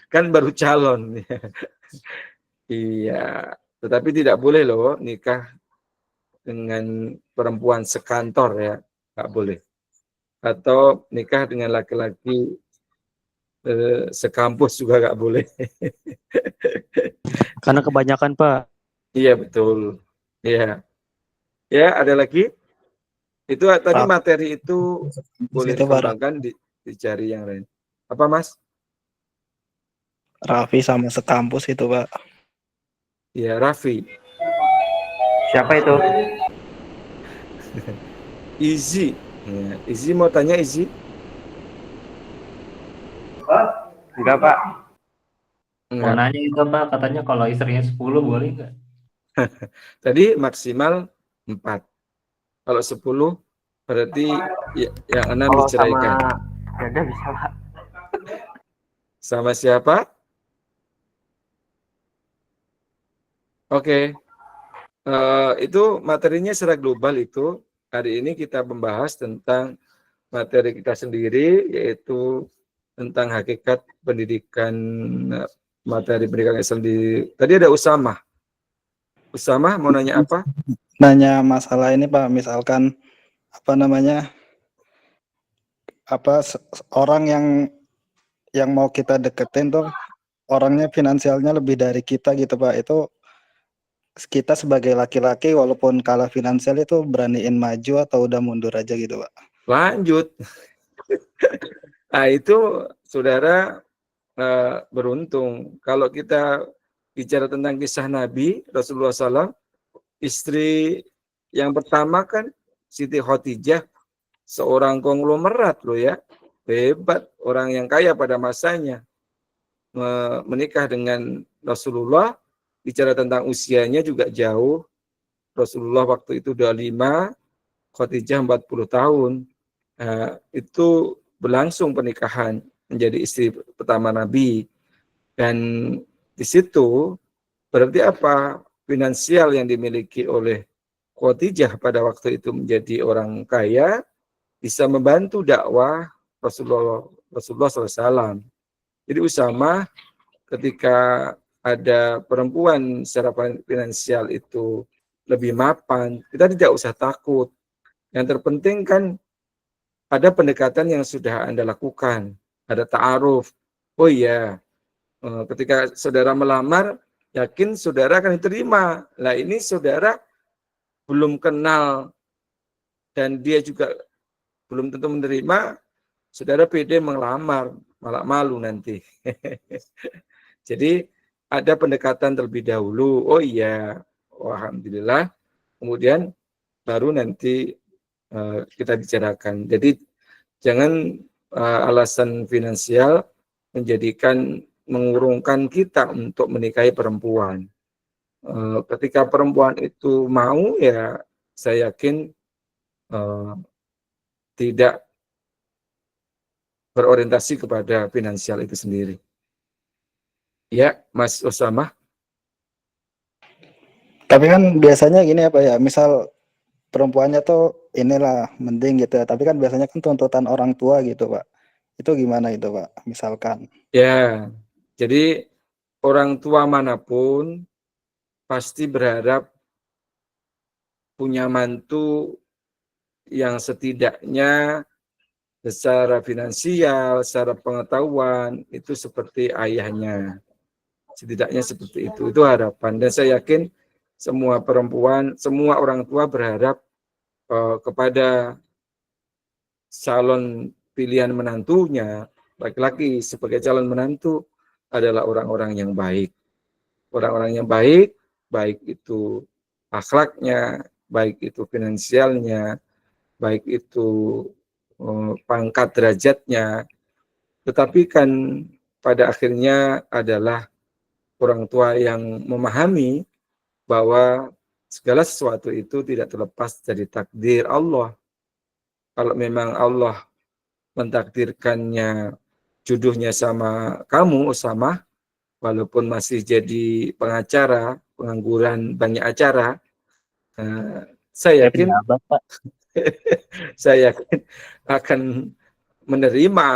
Kan baru calon. Iya, tetapi tidak boleh loh nikah dengan perempuan sekantor ya, nggak boleh. Atau nikah dengan laki-laki sekampus juga nggak boleh. Karena kebanyakan Pak. Iya betul. Iya. Ya ada lagi. Itu tadi materi itu boleh dikembangkan, dicari yang lain. Apa Mas? Raffi sama sekampus itu Pak. Ya Raffi. Siapa itu? Izzy. Ya, Izzy mau tanya Izzy? Enggak Pak. Mau Enggak. nanya itu Pak, katanya kalau istrinya 10 boleh nggak? Tadi maksimal 4. Kalau 10 berarti yang 6 diceraikan. Ya udah bisa Pak. Sama siapa? Oke. Itu materinya secara global itu. Hari ini kita membahas tentang materi kita sendiri, yaitu tentang hakikat pendidikan, materi pendidikan Islam tadi ada Usama. Usama mau nanya apa? Nanya masalah ini Pak, misalkan orang yang mau kita deketin tuh orangnya finansialnya lebih dari kita gitu Pak. Itu kita sebagai laki-laki walaupun kalah finansial itu beraniin maju atau udah mundur aja gitu Pak? Lanjut. Nah itu saudara beruntung. Kalau kita bicara tentang kisah Nabi Rasulullah SAW, istri yang pertama kan Siti Khadijah, seorang konglomerat loh ya, hebat, orang yang kaya pada masanya, menikah dengan Rasulullah. Bicara tentang usianya juga jauh. Rasulullah waktu itu 25, Khadijah 40 tahun. Itu berlangsung pernikahan, menjadi istri pertama Nabi. Dan di situ berarti apa? Finansial yang dimiliki oleh Khadijah pada waktu itu menjadi orang kaya bisa membantu dakwah Rasulullah SAW. Jadi Usamah ketika ada perempuan secara finansial itu lebih mapan, kita tidak usah takut. Yang terpenting kan ada pendekatan yang sudah Anda lakukan, ada ta'aruf. Oh iya, ketika saudara melamar, yakin saudara akan diterima. Lah ini saudara belum kenal dan dia juga belum tentu menerima, saudara pede melamar, malah malu nanti. Jadi ada pendekatan terlebih dahulu. Oh iya, alhamdulillah. Kemudian baru nanti kita bicarakan. Jadi jangan alasan finansial menjadikan mengurungkan kita untuk menikahi perempuan. Ketika perempuan itu mau, ya saya yakin tidak berorientasi kepada finansial itu sendiri. Ya, Mas Osama. Tapi kan biasanya gini apa ya, misal perempuannya tuh inilah mending gitu ya, tapi kan biasanya kan tuntutan orang tua gitu Pak. Itu gimana itu Pak, misalkan? Ya, jadi orang tua manapun pasti berharap punya mantu yang setidaknya secara finansial, secara pengetahuan itu seperti ayahnya. Setidaknya seperti itu harapan. Dan saya yakin semua perempuan, semua orang tua berharap kepada calon pilihan menantunya, laki-laki sebagai calon menantu adalah orang-orang yang baik. Orang-orang yang baik, baik itu akhlaknya, baik itu finansialnya, baik itu pangkat derajatnya, tetapi kan pada akhirnya adalah orang tua yang memahami bahwa segala sesuatu itu tidak terlepas dari takdir Allah. Kalau memang Allah mentakdirkannya jodohnya sama kamu, Usama, walaupun masih jadi pengacara, pengangguran banyak acara, saya yakin saya yakin akan menerima.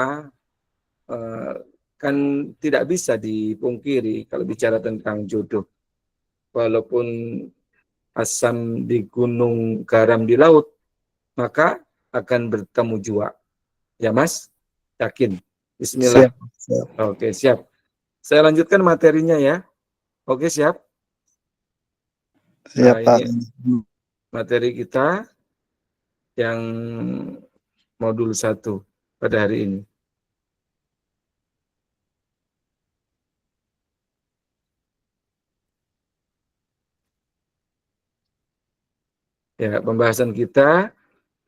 Kan tidak bisa dipungkiri kalau bicara tentang jodoh. Walaupun asam di gunung, garam di laut, maka akan bertemu jua. Ya Mas? Yakin? Bismillah. Siap. Oke, siap. Saya lanjutkan materinya ya. Oke, siap? Siap Pak. Ini materi kita yang modul 1 pada hari ini. Ya, pembahasan kita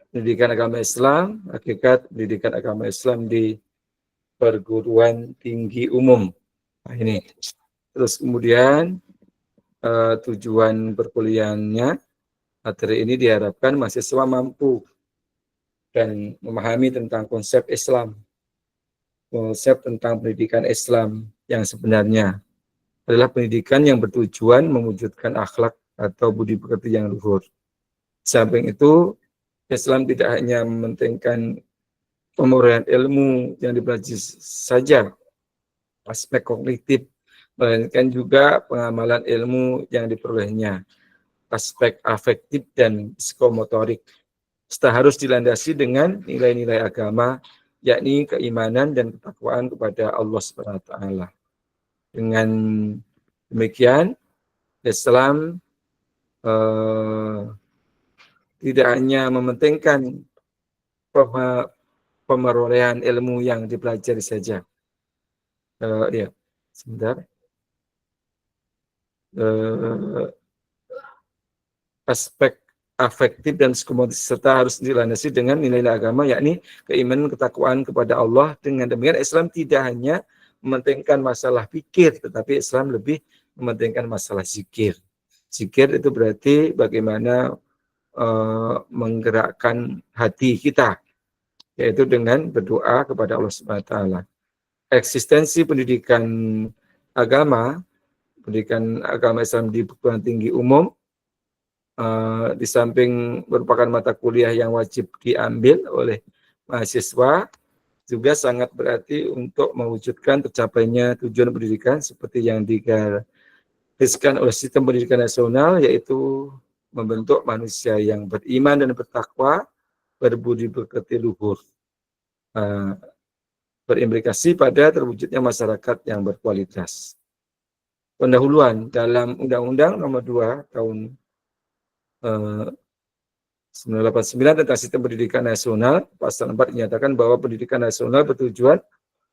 pendidikan agama Islam, hakikat pendidikan agama Islam di perguruan tinggi umum. Nah, ini. Terus kemudian tujuan perkuliahannya, materi ini diharapkan mahasiswa mampu dan memahami tentang konsep Islam, konsep tentang pendidikan Islam yang sebenarnya adalah pendidikan yang bertujuan mewujudkan akhlak atau budi pekerti yang luhur. Samping itu, Islam tidak hanya mementingkan pemuraian ilmu yang dipelajari saja, aspek kognitif, melainkan juga pengamalan ilmu yang diperolehnya, aspek afektif dan psikomotorik, serta harus dilandasi dengan nilai-nilai agama, yakni keimanan dan ketakwaan kepada Allah SWT. Dengan demikian, Islam tidak hanya mementingkan pemerolehan ilmu yang dipelajari saja. Ya, sebentar. Aspek afektif dan psikomotorik serta harus dilandasi dengan nilai-nilai agama, yakni keimanan, ketakwaan kepada Allah. Dengan demikian, Islam tidak hanya mementingkan masalah pikir, tetapi Islam lebih mementingkan masalah zikir. Zikir itu berarti bagaimana menggerakkan hati kita, yaitu dengan berdoa kepada Allah Subhanahu wa taala. Eksistensi pendidikan agama pendidikan agama Islam di perguruan tinggi umum di samping merupakan mata kuliah yang wajib diambil oleh mahasiswa, juga sangat berarti untuk mewujudkan tercapainya tujuan pendidikan seperti yang digariskan oleh sistem pendidikan nasional, yaitu membentuk manusia yang beriman dan bertakwa, berbudi pekerti luhur, berimplikasi pada terwujudnya masyarakat yang berkualitas. Pendahuluan dalam Undang-Undang Nomor 2 Tahun 1989 tentang Sistem Pendidikan Nasional, pasal 4 dinyatakan bahwa pendidikan nasional bertujuan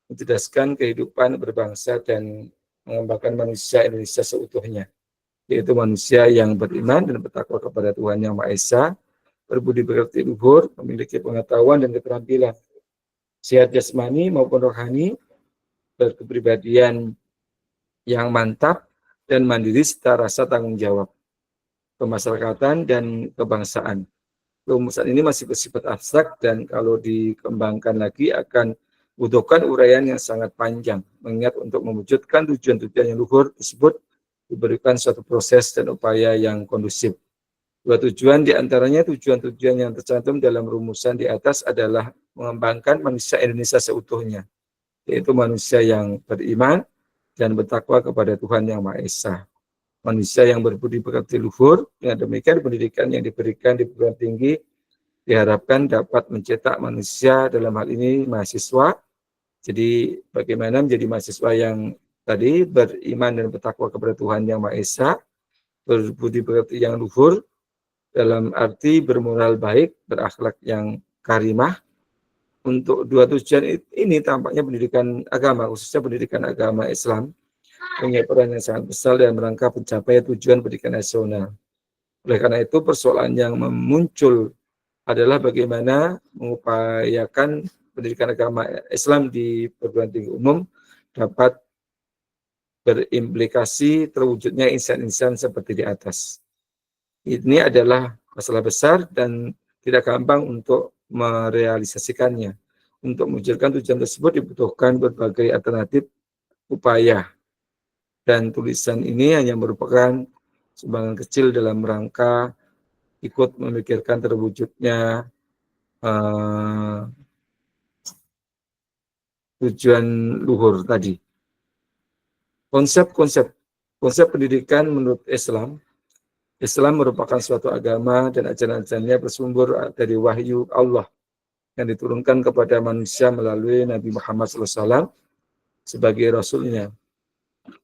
mencerdaskan kehidupan berbangsa dan mengembangkan manusia Indonesia seutuhnya, yaitu manusia yang beriman dan bertakwa kepada Tuhan Yang Maha Esa, berbudi pekerti luhur, memiliki pengetahuan dan keterampilan, sehat jasmani maupun rohani, berkepribadian yang mantap dan mandiri serta rasa tanggung jawab, kemasyarakatan dan kebangsaan. Rumusan ini masih bersifat abstrak dan kalau dikembangkan lagi akan membutuhkan uraian yang sangat panjang, mengingat untuk mewujudkan tujuan-tujuan yang luhur tersebut diberikan suatu proses dan upaya yang kondusif. Dua tujuan diantaranya tujuan-tujuan yang tercantum dalam rumusan di atas adalah mengembangkan manusia Indonesia seutuhnya, yaitu manusia yang beriman dan bertakwa kepada Tuhan Yang Maha Esa, manusia yang berbudi pekerti luhur. Dengan demikian pendidikan yang diberikan di perguruan tinggi diharapkan dapat mencetak manusia, dalam hal ini mahasiswa. Jadi bagaimana menjadi mahasiswa yang tadi beriman dan bertakwa kepada Tuhan Yang Maha Esa, berbudi pekerti yang luhur, dalam arti bermoral baik, berakhlak yang karimah. Untuk dua tujuan ini tampaknya pendidikan agama, khususnya pendidikan agama Islam, punya peran yang sangat besar dalam rangka pencapaian tujuan pendidikan nasional. Oleh karena itu, persoalan yang muncul adalah bagaimana mengupayakan pendidikan agama Islam di perguruan tinggi umum dapat berimplikasi terwujudnya insan-insan seperti di atas. Ini adalah masalah besar dan tidak gampang untuk merealisasikannya. Untuk mewujudkan tujuan tersebut dibutuhkan berbagai alternatif upaya. Dan tulisan ini hanya merupakan sumbangan kecil dalam rangka ikut memikirkan terwujudnya tujuan luhur tadi. Konsep pendidikan menurut Islam merupakan suatu agama dan ajaran-ajarannya bersumber dari wahyu Allah yang diturunkan kepada manusia melalui Nabi Muhammad SAW sebagai Rasulnya.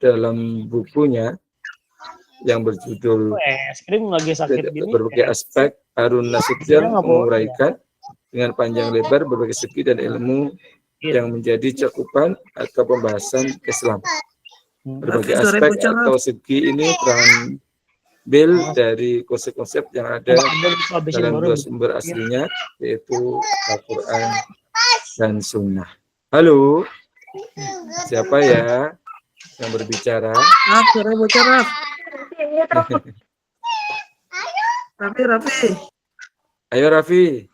Dalam bukunya yang berjudul berbagai aspek, Harun Nasution menguraikan dengan panjang lebar berbagai segi dan ilmu yang menjadi cakupan atau pembahasan Islam. Berbagai aspek atau segi ini terambil dari konsep-konsep yang ada dalam dua sumber aslinya, yaitu Al-Quran dan Sunnah. Halo, siapa ya yang berbicara? Raffi. Ayo Raffi,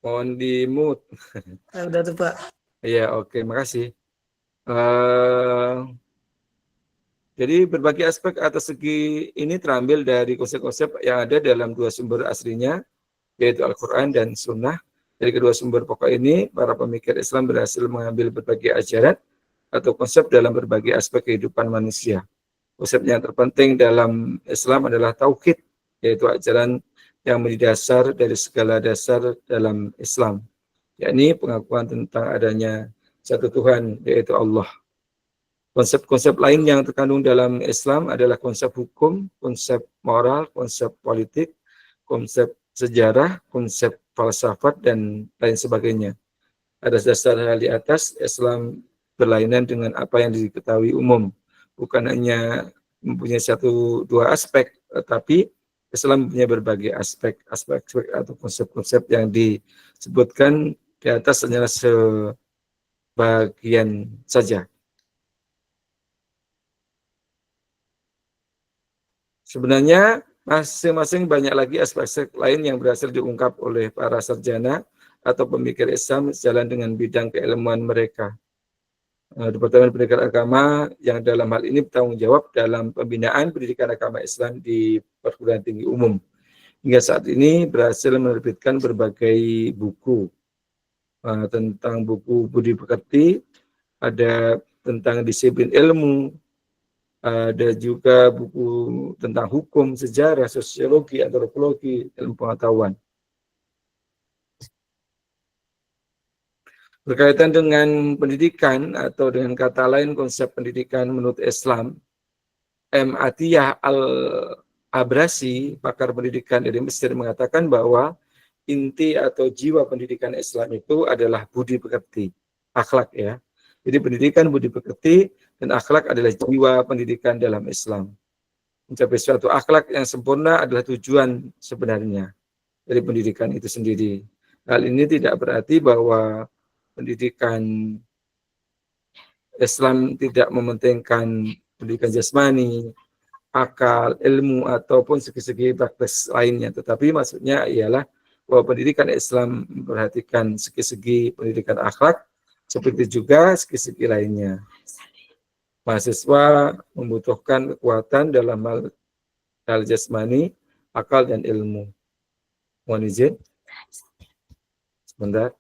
mohon di mute. Udah tuh Pak. Iya, oke, makasih. Jadi berbagai aspek atau segi ini terambil dari konsep-konsep yang ada dalam dua sumber aslinya, yaitu Al-Quran dan Sunnah. Dari kedua sumber pokok ini, para pemikir Islam berhasil mengambil berbagai ajaran atau konsep dalam berbagai aspek kehidupan manusia. Konsep yang terpenting dalam Islam adalah tauhid, yaitu ajaran yang menjadi dasar dari segala dasar dalam Islam, yakni pengakuan tentang adanya satu Tuhan, yaitu Allah. Konsep-konsep lain yang terkandung dalam Islam adalah konsep hukum, konsep moral, konsep politik, konsep sejarah, konsep falsafat, dan lain sebagainya. Atas dasar hal di atas, Islam berlainan dengan apa yang diketahui umum. Bukan hanya mempunyai satu dua aspek, tetapi Islam punya berbagai aspek atau konsep-konsep yang disebutkan di atas hanyalah sebagian saja. Sebenarnya masing-masing banyak lagi aspek lain yang berhasil diungkap oleh para sarjana atau pemikir Islam sejalan dengan bidang keilmuan mereka. Departemen Pendidikan Agama yang dalam hal ini bertanggung jawab dalam pembinaan pendidikan agama Islam di perguruan tinggi umum. Hingga saat ini berhasil menerbitkan berbagai buku tentang buku budi pekerti, ada tentang disiplin ilmu, ada juga buku tentang hukum, sejarah, sosiologi, antropologi, ilmu pengetahuan. Berkaitan dengan pendidikan atau dengan kata lain konsep pendidikan menurut Islam, M. Atiyah Al-Abrasi, pakar pendidikan dari Mesir, mengatakan bahwa inti atau jiwa pendidikan Islam itu adalah budi pekerti, akhlak ya. Jadi pendidikan budi pekerti dan akhlak adalah jiwa pendidikan dalam Islam. Mencapai suatu akhlak yang sempurna adalah tujuan sebenarnya dari pendidikan itu sendiri. Hal ini tidak berarti bahwa pendidikan Islam tidak mementingkan pendidikan jasmani, akal, ilmu, ataupun segi-segi praktis lainnya. Tetapi maksudnya ialah bahwa pendidikan Islam memperhatikan segi-segi pendidikan akhlak, seperti juga segi-segi lainnya. Mahasiswa membutuhkan kekuatan dalam hal jasmani, akal, dan ilmu. Mohon izin. Sebentar.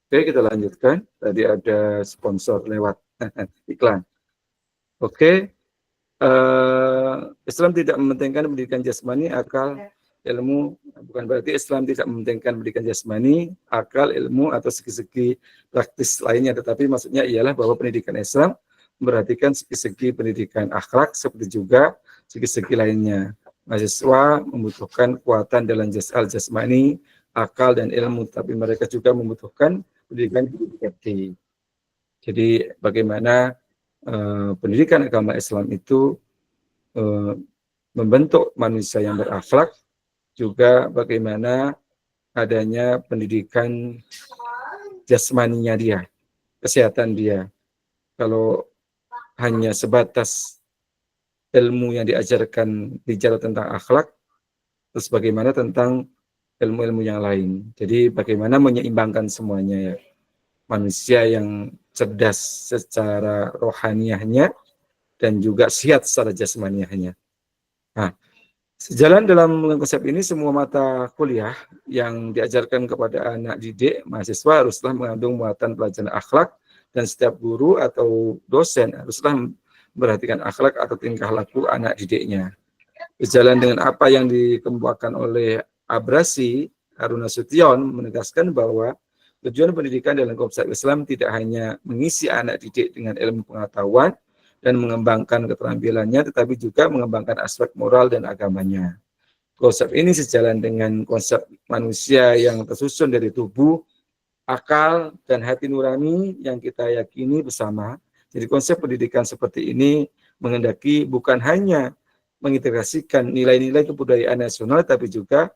Oke, kita lanjutkan. Tadi ada sponsor lewat iklan. Oke, Islam tidak mementingkan pendidikan jasmani, akal, ilmu. Bukan berarti Islam tidak mementingkan pendidikan jasmani, akal, ilmu, atau segi-segi praktis lainnya. Tetapi maksudnya ialah bahwa pendidikan Islam memperhatikan segi-segi pendidikan akhlak, seperti juga segi-segi lainnya. Mahasiswa membutuhkan kekuatan dalam jasmani, akal, dan ilmu, tapi mereka juga membutuhkan pendidikan budi. Jadi bagaimana pendidikan agama Islam itu membentuk manusia yang berakhlak, juga bagaimana adanya pendidikan jasmaninya dia, kesehatan dia. Kalau hanya sebatas ilmu yang diajarkan bicara tentang akhlak, terus bagaimana tentang ilmu-ilmu yang lain. Jadi bagaimana menyeimbangkan semuanya ya. Manusia yang cerdas secara rohaniahnya dan juga sehat secara jasmaniahnya. Nah, sejalan dalam konsep ini, semua mata kuliah yang diajarkan kepada anak didik, mahasiswa haruslah mengandung muatan pelajaran akhlak, dan setiap guru atau dosen haruslah memperhatikan akhlak atau tingkah laku anak didiknya. Sejalan dengan apa yang dikemukakan oleh Abrasi, Harun Nasution menegaskan bahwa tujuan pendidikan dalam konsep Islam tidak hanya mengisi anak didik dengan ilmu pengetahuan dan mengembangkan keterampilannya, tetapi juga mengembangkan aspek moral dan agamanya. Konsep ini sejalan dengan konsep manusia yang tersusun dari tubuh, akal, dan hati nurani yang kita yakini bersama. Jadi konsep pendidikan seperti ini menghendaki bukan hanya mengintegrasikan nilai-nilai kebudayaan nasional, tapi juga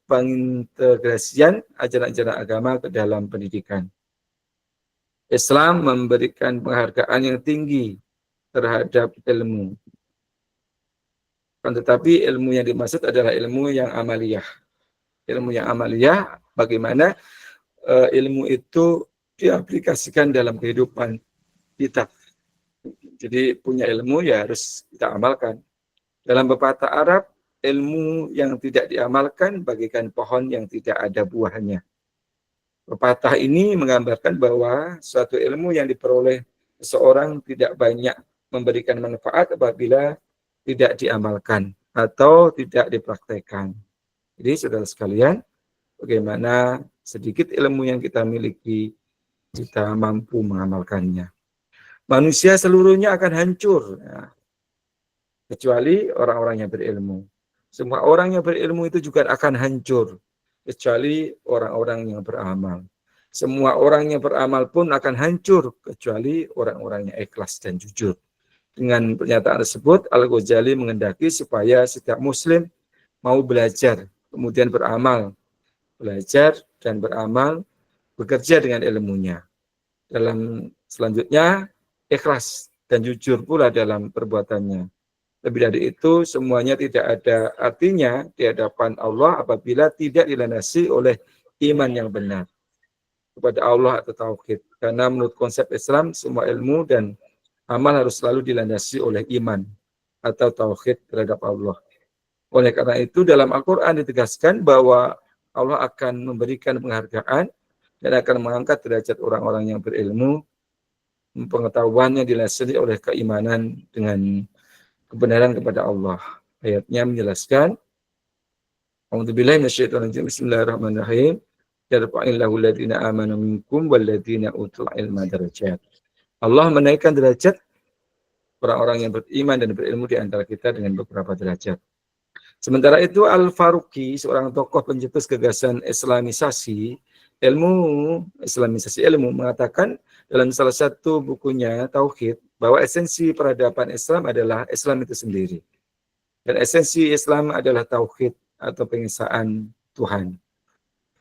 pengintegrasian ajaran-ajaran agama ke dalam pendidikan. Islam memberikan penghargaan yang tinggi terhadap ilmu. Tetapi ilmu yang dimaksud adalah ilmu yang amaliyah. Ilmu yang amaliyah, bagaimana ilmu itu diaplikasikan dalam kehidupan kita. Jadi punya ilmu ya harus kita amalkan. Dalam pepatah Arab, ilmu yang tidak diamalkan bagaikan pohon yang tidak ada buahnya. Pepatah ini menggambarkan bahwa suatu ilmu yang diperoleh seseorang tidak banyak memberikan manfaat apabila tidak diamalkan atau tidak dipraktekkan. Jadi saudara sekalian, bagaimana sedikit ilmu yang kita miliki, kita mampu mengamalkannya. Manusia seluruhnya akan hancur, ya, kecuali orang-orang yang berilmu. Semua orang yang berilmu itu juga akan hancur, kecuali orang-orang yang beramal. Semua orang yang beramal pun akan hancur, kecuali orang-orang yang ikhlas dan jujur. Dengan pernyataan tersebut, Al-Ghazali mengendaki supaya setiap muslim mau belajar, kemudian beramal. Belajar dan beramal, bekerja dengan ilmunya. Dalam selanjutnya, ikhlas dan jujur pula dalam perbuatannya. Lebih dari itu, semuanya tidak ada artinya di hadapan Allah apabila tidak dilandasi oleh iman yang benar kepada Allah atau tauhid. Karena menurut konsep Islam, semua ilmu dan amal harus selalu dilandasi oleh iman atau tauhid terhadap Allah. Oleh karena itu, dalam Al-Quran ditegaskan bahwa Allah akan memberikan penghargaan dan akan mengangkat derajat orang-orang yang berilmu, pengetahuannya dilandasi oleh keimanan dengan kebenaran kepada Allah. Ayatnya menjelaskan, A'udzubillahi minasyaitonir rajim. Bismillahirrahmanirrahim. Yarfa'illahu alladziina aamanu minkum walladziina utul ilma darajat. Allah menaikkan derajat orang-orang yang beriman dan berilmu di antara kita dengan beberapa derajat. Sementara itu Al-Faruqi, seorang tokoh pencetus gagasan Islamisasi ilmu, mengatakan dalam salah satu bukunya Tauhid bahwa esensi peradaban Islam adalah Islam itu sendiri. Dan esensi Islam adalah Tauhid atau pengesaan Tuhan.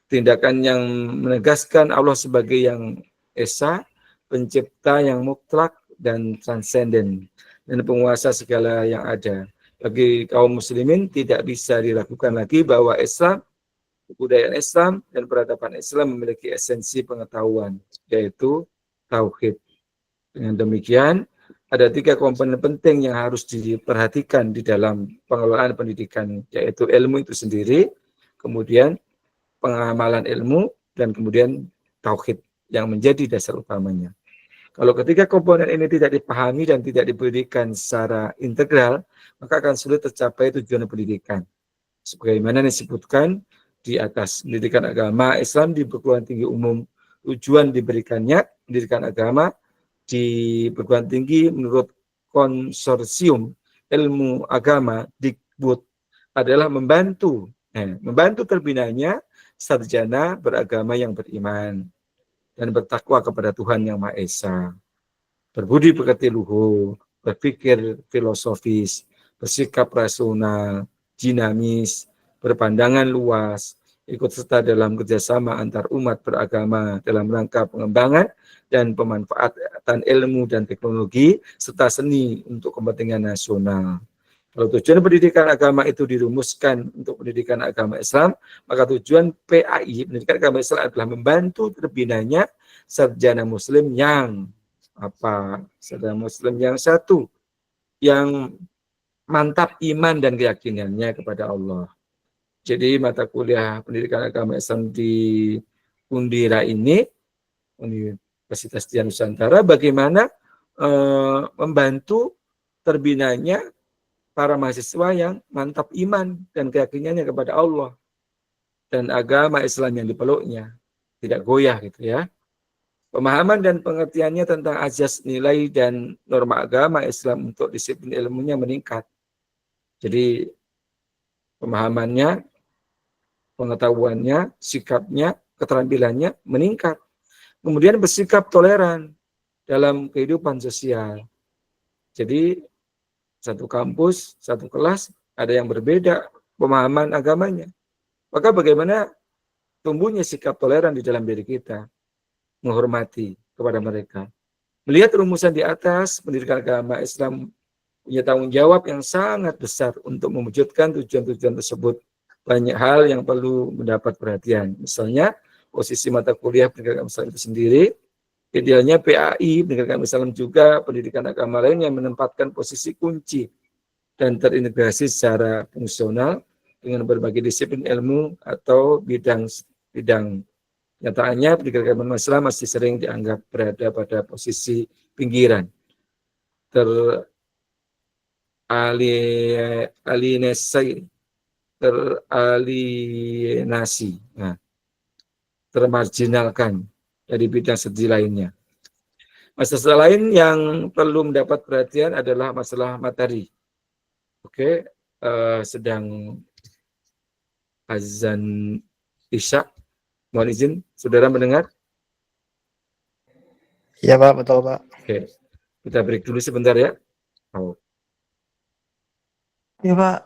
Tindakan yang menegaskan Allah sebagai yang esa, pencipta yang mutlak dan transenden, dan penguasa segala yang ada. Bagi kaum muslimin tidak bisa diragukan lagi bahwa Islam, kebudayaan Islam dan peradaban Islam memiliki esensi pengetahuan, yaitu tauhid. Dengan demikian, ada 3 komponen penting yang harus diperhatikan di dalam pengelolaan pendidikan, yaitu ilmu itu sendiri, kemudian pengamalan ilmu, dan kemudian tauhid yang menjadi dasar utamanya. Kalau ketiga komponen ini tidak dipahami dan tidak diberikan secara integral, maka akan sulit tercapai tujuan pendidikan. Sebagaimana disebutkan di atas, pendidikan agama Islam di perguruan tinggi umum, tujuan diberikannya pendidikan agama di perguruan tinggi menurut konsorsium ilmu agama Dikbud adalah membantu terbinanya sarjana beragama yang beriman dan bertakwa kepada Tuhan Yang Maha Esa, berbudi pekerti luhur, berpikir filosofis, bersikap rasional, dinamis, berpandangan luas, ikut serta dalam kerjasama antar umat beragama dalam rangka pengembangan dan pemanfaatan ilmu dan teknologi, serta seni untuk kepentingan nasional. Kalau tujuan pendidikan agama itu dirumuskan untuk pendidikan agama Islam, maka tujuan PAI, pendidikan agama Islam, adalah membantu terbinanya sarjana muslim yang sarjana muslim yang satu, yang mantap iman dan keyakinannya kepada Allah. Jadi mata kuliah pendidikan agama Islam di Undira ini, Universitas Dian Nusantara, bagaimana membantu terbinanya para mahasiswa yang mantap iman dan keyakinannya kepada Allah dan agama Islam yang dipeluknya, tidak goyah gitu ya. Pemahaman dan pengertiannya tentang azas nilai dan norma agama Islam untuk disiplin ilmunya meningkat. Jadi pemahamannya, pengetahuannya, sikapnya, keterampilannya meningkat. Kemudian bersikap toleran dalam kehidupan sosial. Jadi satu kampus, satu kelas, ada yang berbeda pemahaman agamanya. Maka bagaimana tumbuhnya sikap toleran di dalam diri kita, menghormati kepada mereka. Melihat rumusan di atas, pendidikan agama Islam punya tanggung jawab yang sangat besar untuk mewujudkan tujuan-tujuan tersebut. Banyak hal yang perlu mendapat perhatian. Misalnya, posisi mata kuliah pendidikan agama Islam itu sendiri, idealnya PAI, pendidikan agama Islam juga pendidikan agama lain yang menempatkan posisi kunci dan terintegrasi secara fungsional dengan berbagai disiplin ilmu atau bidang. Nyataannya pendidikan agama Islam masih sering dianggap berada pada posisi pinggiran, teralienasi. Nah, termarginalkan dari bidang studi lainnya. Masalah lain yang perlu mendapat perhatian adalah masalah materi. Oke, sedang azan Isya. Mohon izin, saudara mendengar? Iya Pak, betul Pak. Oke, kita break dulu sebentar ya. Oh. Iya Pak.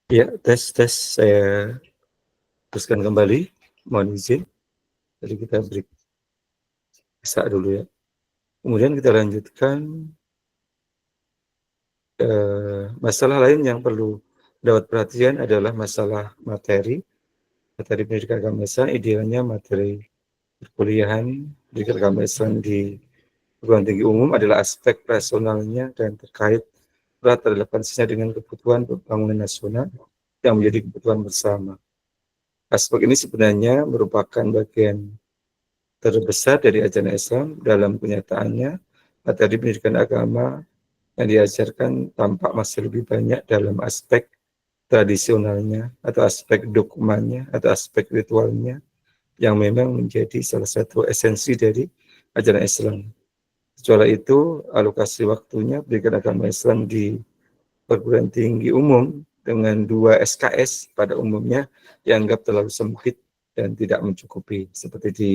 Ya, tes saya teruskan kembali. Mohon izin. Jadi kita break dulu ya. Kemudian kita lanjutkan masalah lain yang perlu dapat perhatian adalah masalah materi pendidikan agama Islam. Idealnya materi perkuliahan pendidikan agama Islam di perguruan tinggi umum adalah aspek rasionalnya dan terkait erat relevansinya dengan kebutuhan pembangunan nasional yang menjadi kebutuhan bersama. Aspek ini sebenarnya merupakan bagian terbesar dari ajaran Islam. Dalam kenyataannya, materi pendidikan agama yang diajarkan tampak masih lebih banyak dalam aspek tradisionalnya atau aspek dogmanya atau aspek ritualnya yang memang menjadi salah satu esensi dari ajaran Islam. Kecuali itu, alokasi waktunya pendidikan agama Islam di perguruan tinggi umum dengan 2 SKS pada umumnya dianggap terlalu sempit dan tidak mencukupi, seperti di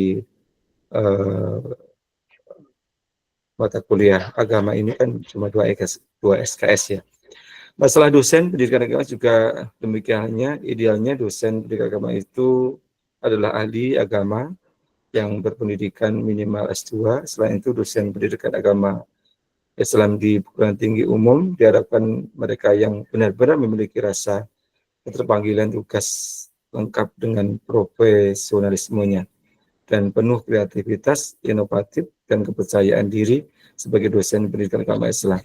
mata kuliah agama ini kan cuma 2 SKS ya. Masalah dosen pendidikan agama juga demikiannya. Idealnya dosen pendidikan agama itu adalah ahli agama yang berpendidikan minimal S2. Selain itu dosen pendidikan agama Islam di perguruan tinggi umum diharapkan mereka yang benar-benar memiliki rasa keterpanggilan tugas lengkap dengan profesionalismenya dan penuh kreativitas, inovatif, dan kepercayaan diri sebagai dosen pendidikan agama Islam.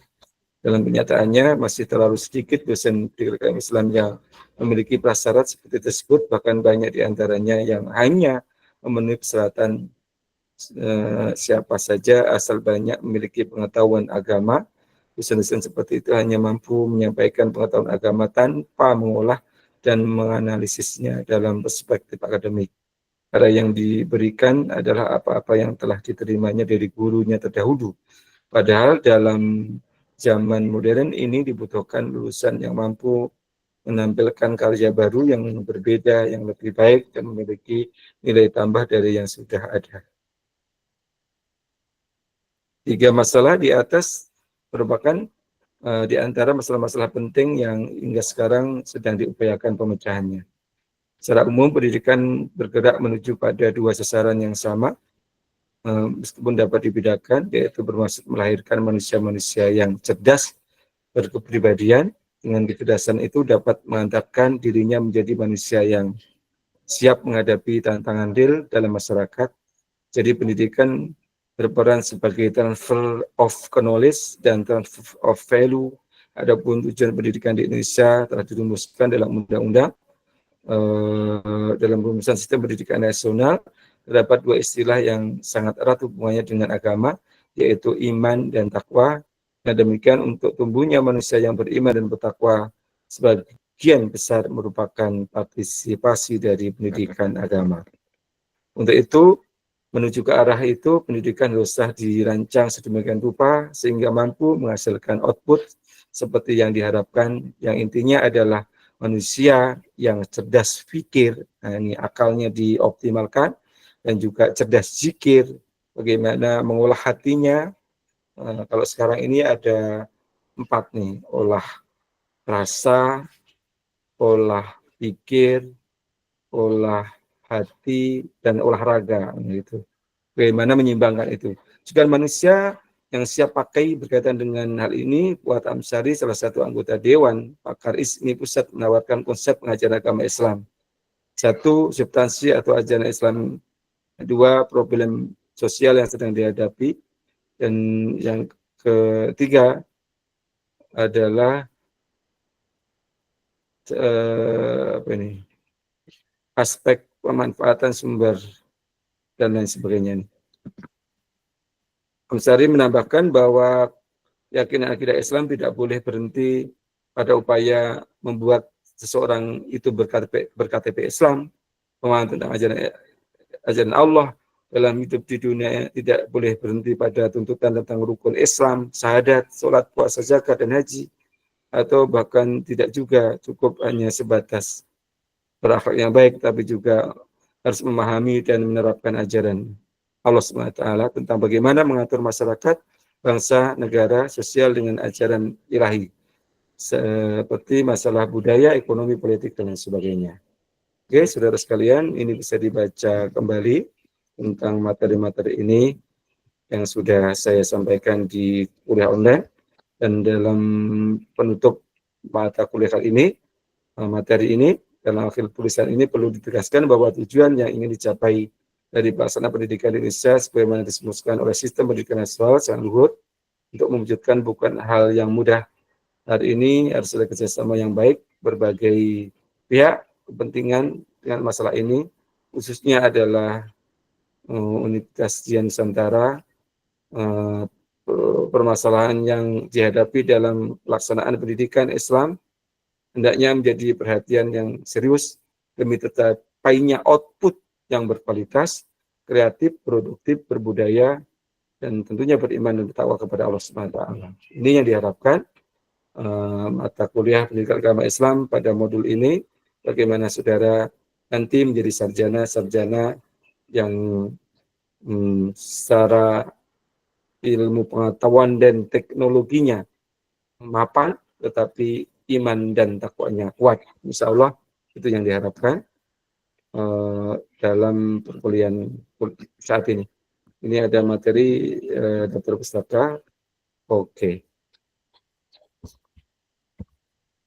Dalam kenyataannya, masih terlalu sedikit dosen pendidikan agama Islam yang memiliki prasyarat seperti tersebut, bahkan banyak di antaranya yang hanya memenuhi persyaratan siapa saja asal banyak memiliki pengetahuan agama. Dosen-dosen seperti itu hanya mampu menyampaikan pengetahuan agama tanpa mengolah dan menganalisisnya dalam perspektif akademik. Karena yang diberikan adalah apa-apa yang telah diterimanya dari gurunya terdahulu. Padahal dalam zaman modern ini dibutuhkan lulusan yang mampu menampilkan karya baru yang berbeda, yang lebih baik, dan memiliki nilai tambah dari yang sudah ada. 3 masalah di atas merupakan di antara masalah-masalah penting yang hingga sekarang sedang diupayakan pemecahannya. Secara umum, pendidikan bergerak menuju pada 2 sasaran yang sama, meskipun dapat dibedakan, yaitu bermaksud melahirkan manusia-manusia yang cerdas, berkepribadian. Dengan kecerdasan itu dapat mengantarkan dirinya menjadi manusia yang siap menghadapi tantangan real dalam masyarakat. Jadi pendidikan berperan sebagai transfer of knowledge dan transfer of value. Adapun tujuan pendidikan di Indonesia telah dirumuskan dalam undang-undang. Dalam rumusan sistem pendidikan nasional terdapat 2 istilah yang sangat erat hubungannya dengan agama, yaitu iman dan takwa. Nah, demikian untuk tumbuhnya manusia yang beriman dan bertakwa sebagian besar merupakan partisipasi dari pendidikan agama. Untuk itu, menuju ke arah itu, pendidikan haruslah dirancang sedemikian rupa sehingga mampu menghasilkan output seperti yang diharapkan, yang intinya adalah manusia yang cerdas pikir, nah ini akalnya dioptimalkan, dan juga cerdas zikir, bagaimana mengolah hatinya. Kalau sekarang ini ada 4 nih, olah rasa, olah pikir, olah hati, dan olahraga gitu. Bagaimana menyimbangkan itu. Juga manusia yang siap pakai berkaitan dengan hal ini, Fuad Amsari, salah satu anggota Dewan Pakar ISMI Pusat, menawarkan konsep pengajaran agama Islam. 1, substansi atau ajaran Islam. 2, problem sosial yang sedang dihadapi. Dan yang ketiga adalah aspek pemanfaatan sumber dan lain sebagainya. Amsari menambahkan bahwa keyakinan akidah Islam tidak boleh berhenti pada upaya membuat seseorang itu berKTP Islam, pemahaman tentang ajaran Allah dalam hidup di dunia tidak boleh berhenti pada tuntutan tentang rukun Islam, syahadat, sholat, puasa, zakat, dan haji, atau bahkan tidak juga cukup hanya sebatas berakhlak yang baik, tapi juga harus memahami dan menerapkan ajaran Allah SWT tentang bagaimana mengatur masyarakat, bangsa, negara, sosial dengan ajaran ilahi. seperti masalah budaya, ekonomi, politik, dan lain sebagainya. Oke, saudara sekalian, ini bisa dibaca kembali tentang materi-materi ini yang sudah saya sampaikan di kuliah online. Dan dalam penutup mata kuliah kali ini, materi ini, dalam akhir tulisan ini perlu ditegaskan bahwa tujuan yang ingin dicapai dari pelaksanaan pendidikan di Indonesia sebagaimana disemuskan oleh sistem pendidikan nasional sangat luhur untuk mewujudkan bukan hal yang mudah. Hari ini harus ada kerjasama yang baik berbagai pihak kepentingan dengan masalah ini, khususnya adalah Universitas Dian Nusantara, permasalahan yang dihadapi dalam pelaksanaan pendidikan Islam hendaknya menjadi perhatian yang serius demi tercapainya output yang berkualitas, kreatif, produktif, berbudaya, dan tentunya beriman dan bertakwa kepada Allah Subhanahu wa Ta'ala. Ini yang diharapkan mata kuliah pendidikan agama Islam pada modul ini, bagaimana saudara nanti menjadi sarjana-sarjana yang secara ilmu pengetahuan dan teknologinya mapan, tetapi iman dan takwanya kuat. Insya Allah itu yang diharapkan dalam perkuliahan saat ini. Ini ada materi daftar pustaka.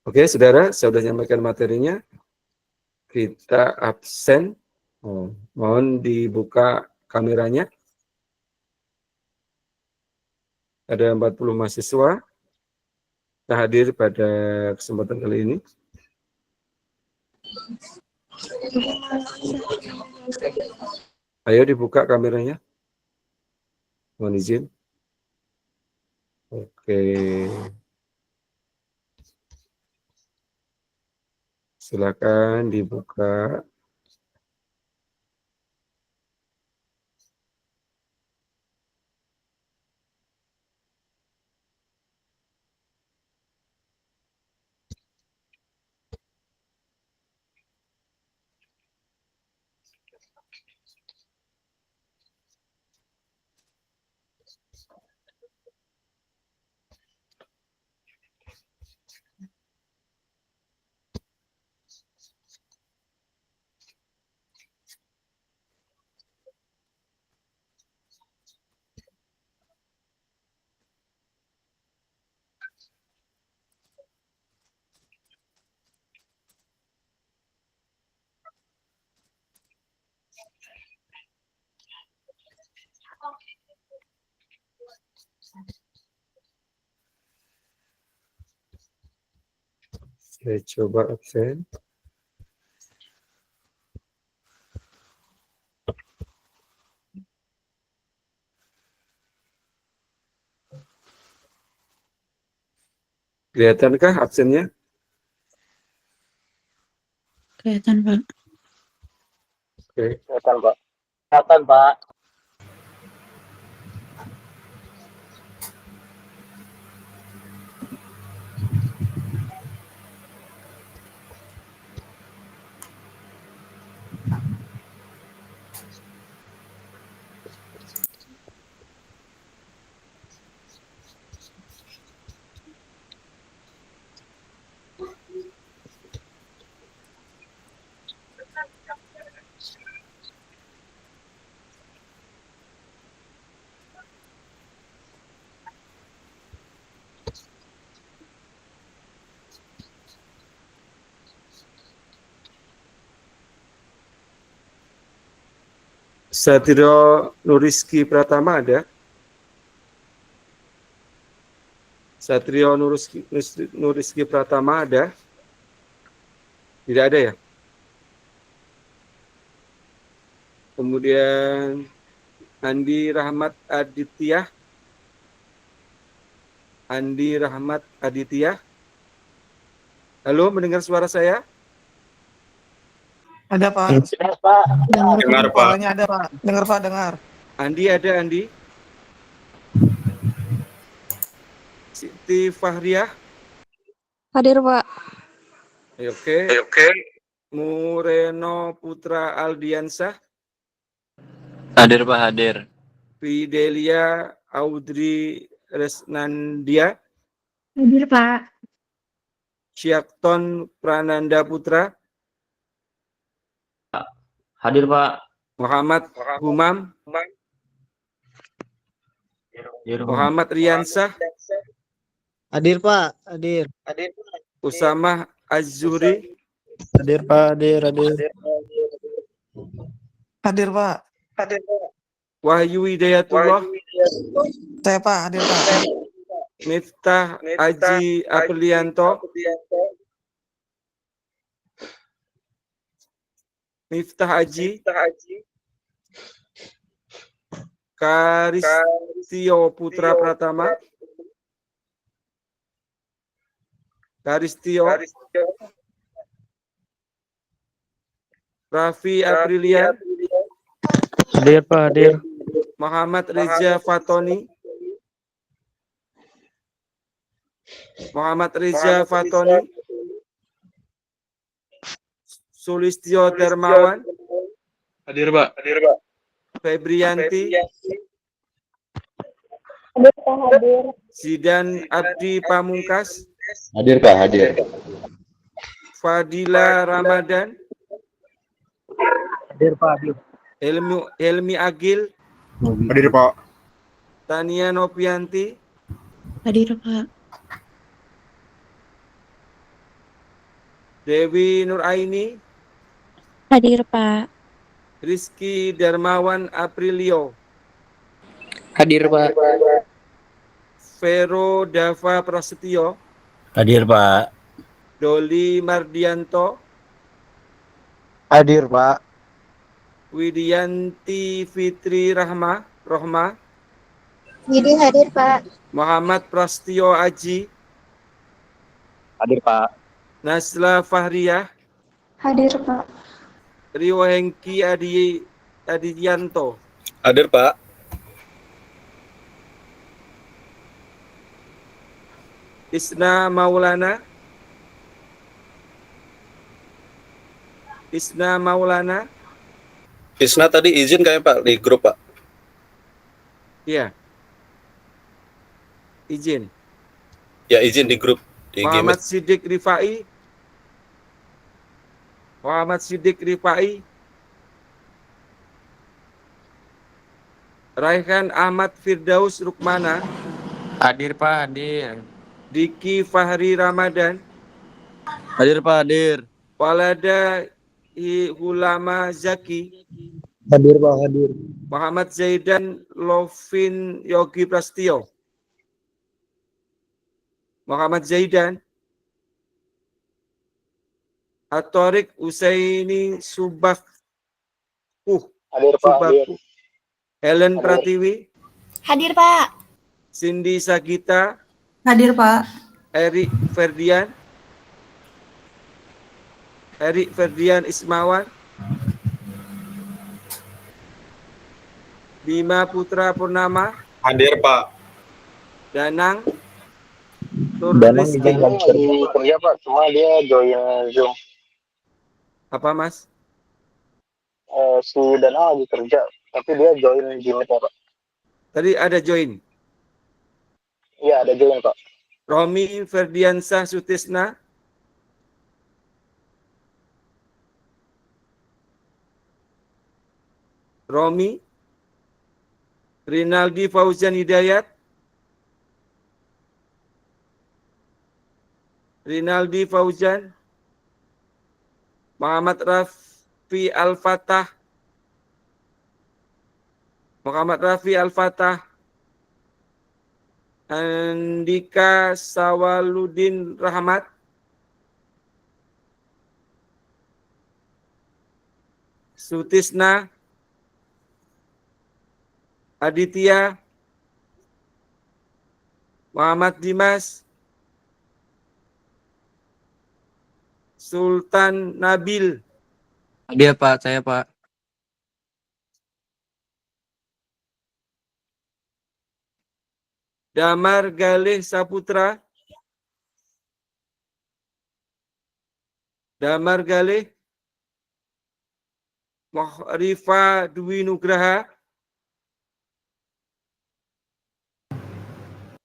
Oke, saudara, saya sudah menyampaikan materinya. Kita absen. Mohon dibuka kameranya. Ada 40 mahasiswa yang hadir pada kesempatan kali ini. Ayo dibuka kameranya. Mohon izin. Oke. Silakan dibuka. Saya coba absen. Kelihatankah absennya? Kelihatan, Pak. Oke. Kelihatan, Pak. Kelihatan, Pak. Satrio Nuriski Pratama ada? Satrio Nuriski Pratama ada? Tidak ada ya? Kemudian Andi Rahmat Aditya. Andi Rahmat Aditya. Halo, mendengar suara saya? Ada Pak. Sudah, Pak. Dengar Pak. Suaranya ada Pak. Dengar Pak, dengar. Andi ada, Andi? Siti Fahriah? Hadir, Pak. Oke. Mureno Putra Aldiansah? Hadir, Pak, hadir. Fidelia Audrey Resnandia? Hadir, Pak. Syakton Prananda Putra, Hadir, Pak. Muhammad Humam, Muhammad Riansah, Hadir Pak, hadir. Usamah Az-Zuhri, Hadir Pak, hadir. Hadir Pak. Wahyu Hidayatullah, Saya Pak, hadir Pak. Miftah Aji Aprilianto, Miftah Aji, Karistio Putra Pratama, Karistio, Raffi Aprilian, Hadir, Pak, hadir. Muhammad Reza Fatoni, Sulistyo Darmawan, Hadir, Pak. Febrianti, Zidan Abdi Pamungkas, Hadir, Pak, hadir. Fadila Ramadan, Hadir, Pak, hadir. Helmi Agil, Hadir, Pak. Tania Nopianti, Hadir, Pak. Dewi Nuraini, Hadir, Pak. Rizky Darmawan Aprilio, Hadir, Pak. Vero Dava Prasetyo, Hadir, Pak. Doli Mardianto, Hadir Pak. Widianti Fitri Rohma, Jadi hadir, Pak. Muhammad Prastio Aji, Hadir, Pak. Nasla Fahriyah, Hadir, Pak. Rio Hengki Adiyanto, Hadir, Pak. Isna Maulana, Isna tadi izin kayak Pak di grup, Pak. iya, izin. Ya, izin di grup. Di Muhammad Gmail. Siddiq Rifai, Raihan Ahmad Firdaus Rukmana, Hadir, Pak, hadir. Diki Fahri Ramadan, Hadir, Pak, hadir. Walada Hulama Zaki, Hadir Pak, hadir. Muhammad Zaidan Lovin Yogi Prastio, Muhammad Zaidan, Atorik Usaini Subaku, Hadir, Pak, hadir. Helen Pratiwi, Hadir, Pak. Cindy Sagita, Hadir, Pak. Erik Ferdian Ismawan, Bima Putra Purnama, Hadir, Pak. Danang, Danang Rizky. lagi kerja, Pak. Cuma dia join Zoom. Apa Mas? Si Danang lagi kerja, tapi dia join Zoom, Pak. Tadi ada join. Iya, ada join, Pak. Romi Ferdiansah Sutisna, Romi, Rinaldi Fauzan Hidayat, Muhammad Rafi Al-Fatah, Andika Sawaludin Rahmat, Sutisna, Aditya, Muhammad Dimas, Sultan Nabil, Hadir, Pak, saya, Pak. Damar Galih Saputra, Mohrifa Dwi Nugraha,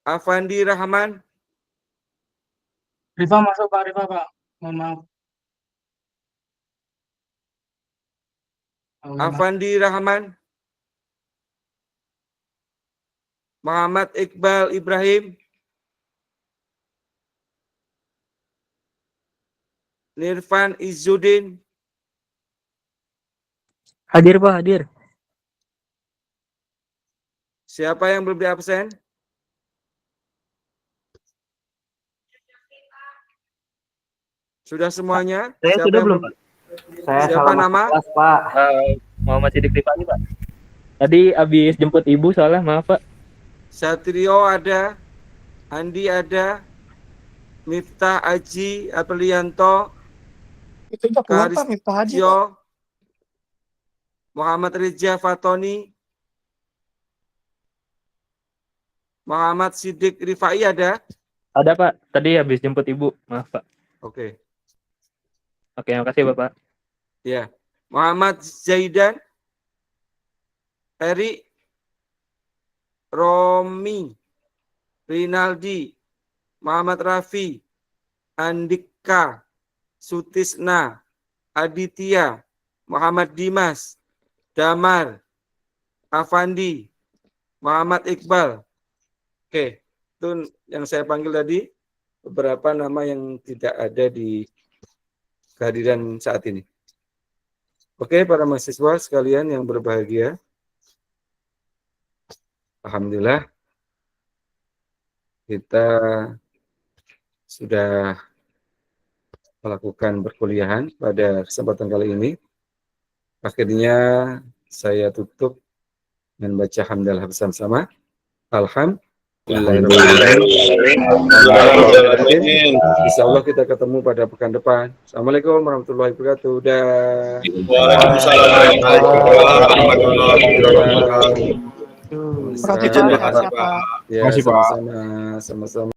Afandi Rahman, Rifa masuk Pak, Rifa Pak. Mohon maaf. Afandi Rahman, Muhammad Iqbal Ibrahim, Nirfan Izzuddin, Hadir Pak, hadir. siapa yang belum di absen? Sudah semuanya? Saya Siapa sudah yang belum, Pak. Saya Siapa salah nama? masuk kelas, Pak. Muhammad Sidik Rifani, Pak. Tadi habis jemput ibu soalnya, maaf, Pak. Satrio ada, Andi ada, Miftah Aji Aprilianto, Itu udah keluar Pak, Miftah Haji. Pak. Karisjo, Muhammad Rija Fatoni, Muhammad Sidik Rifai ada? Ada, Pak. Tadi habis jemput ibu. Maaf, Pak. Oke. Oke, makasih, Bapak. Ya. Muhammad Zaidan, Eri, Romi, Rinaldi, Muhammad Rafi, Andika, Sutisna, Aditya, Muhammad Dimas, Damar, Afandi, Muhammad Iqbal. Oke, itu yang saya panggil tadi beberapa nama yang tidak ada di kehadiran saat ini. Oke, para mahasiswa sekalian yang berbahagia. Alhamdulillah kita sudah melakukan perkuliahan pada kesempatan kali ini. Akhirnya saya tutup dengan baca hamdalah bersama-sama. Alhamdulillahirrahmanirrahim. Insyaallah kita ketemu pada pekan depan. Assalamualaikum warahmatullahi wabarakatuh. Waalaikumsalam warahmatullahi wabarakatuh. Ya, sama-sama.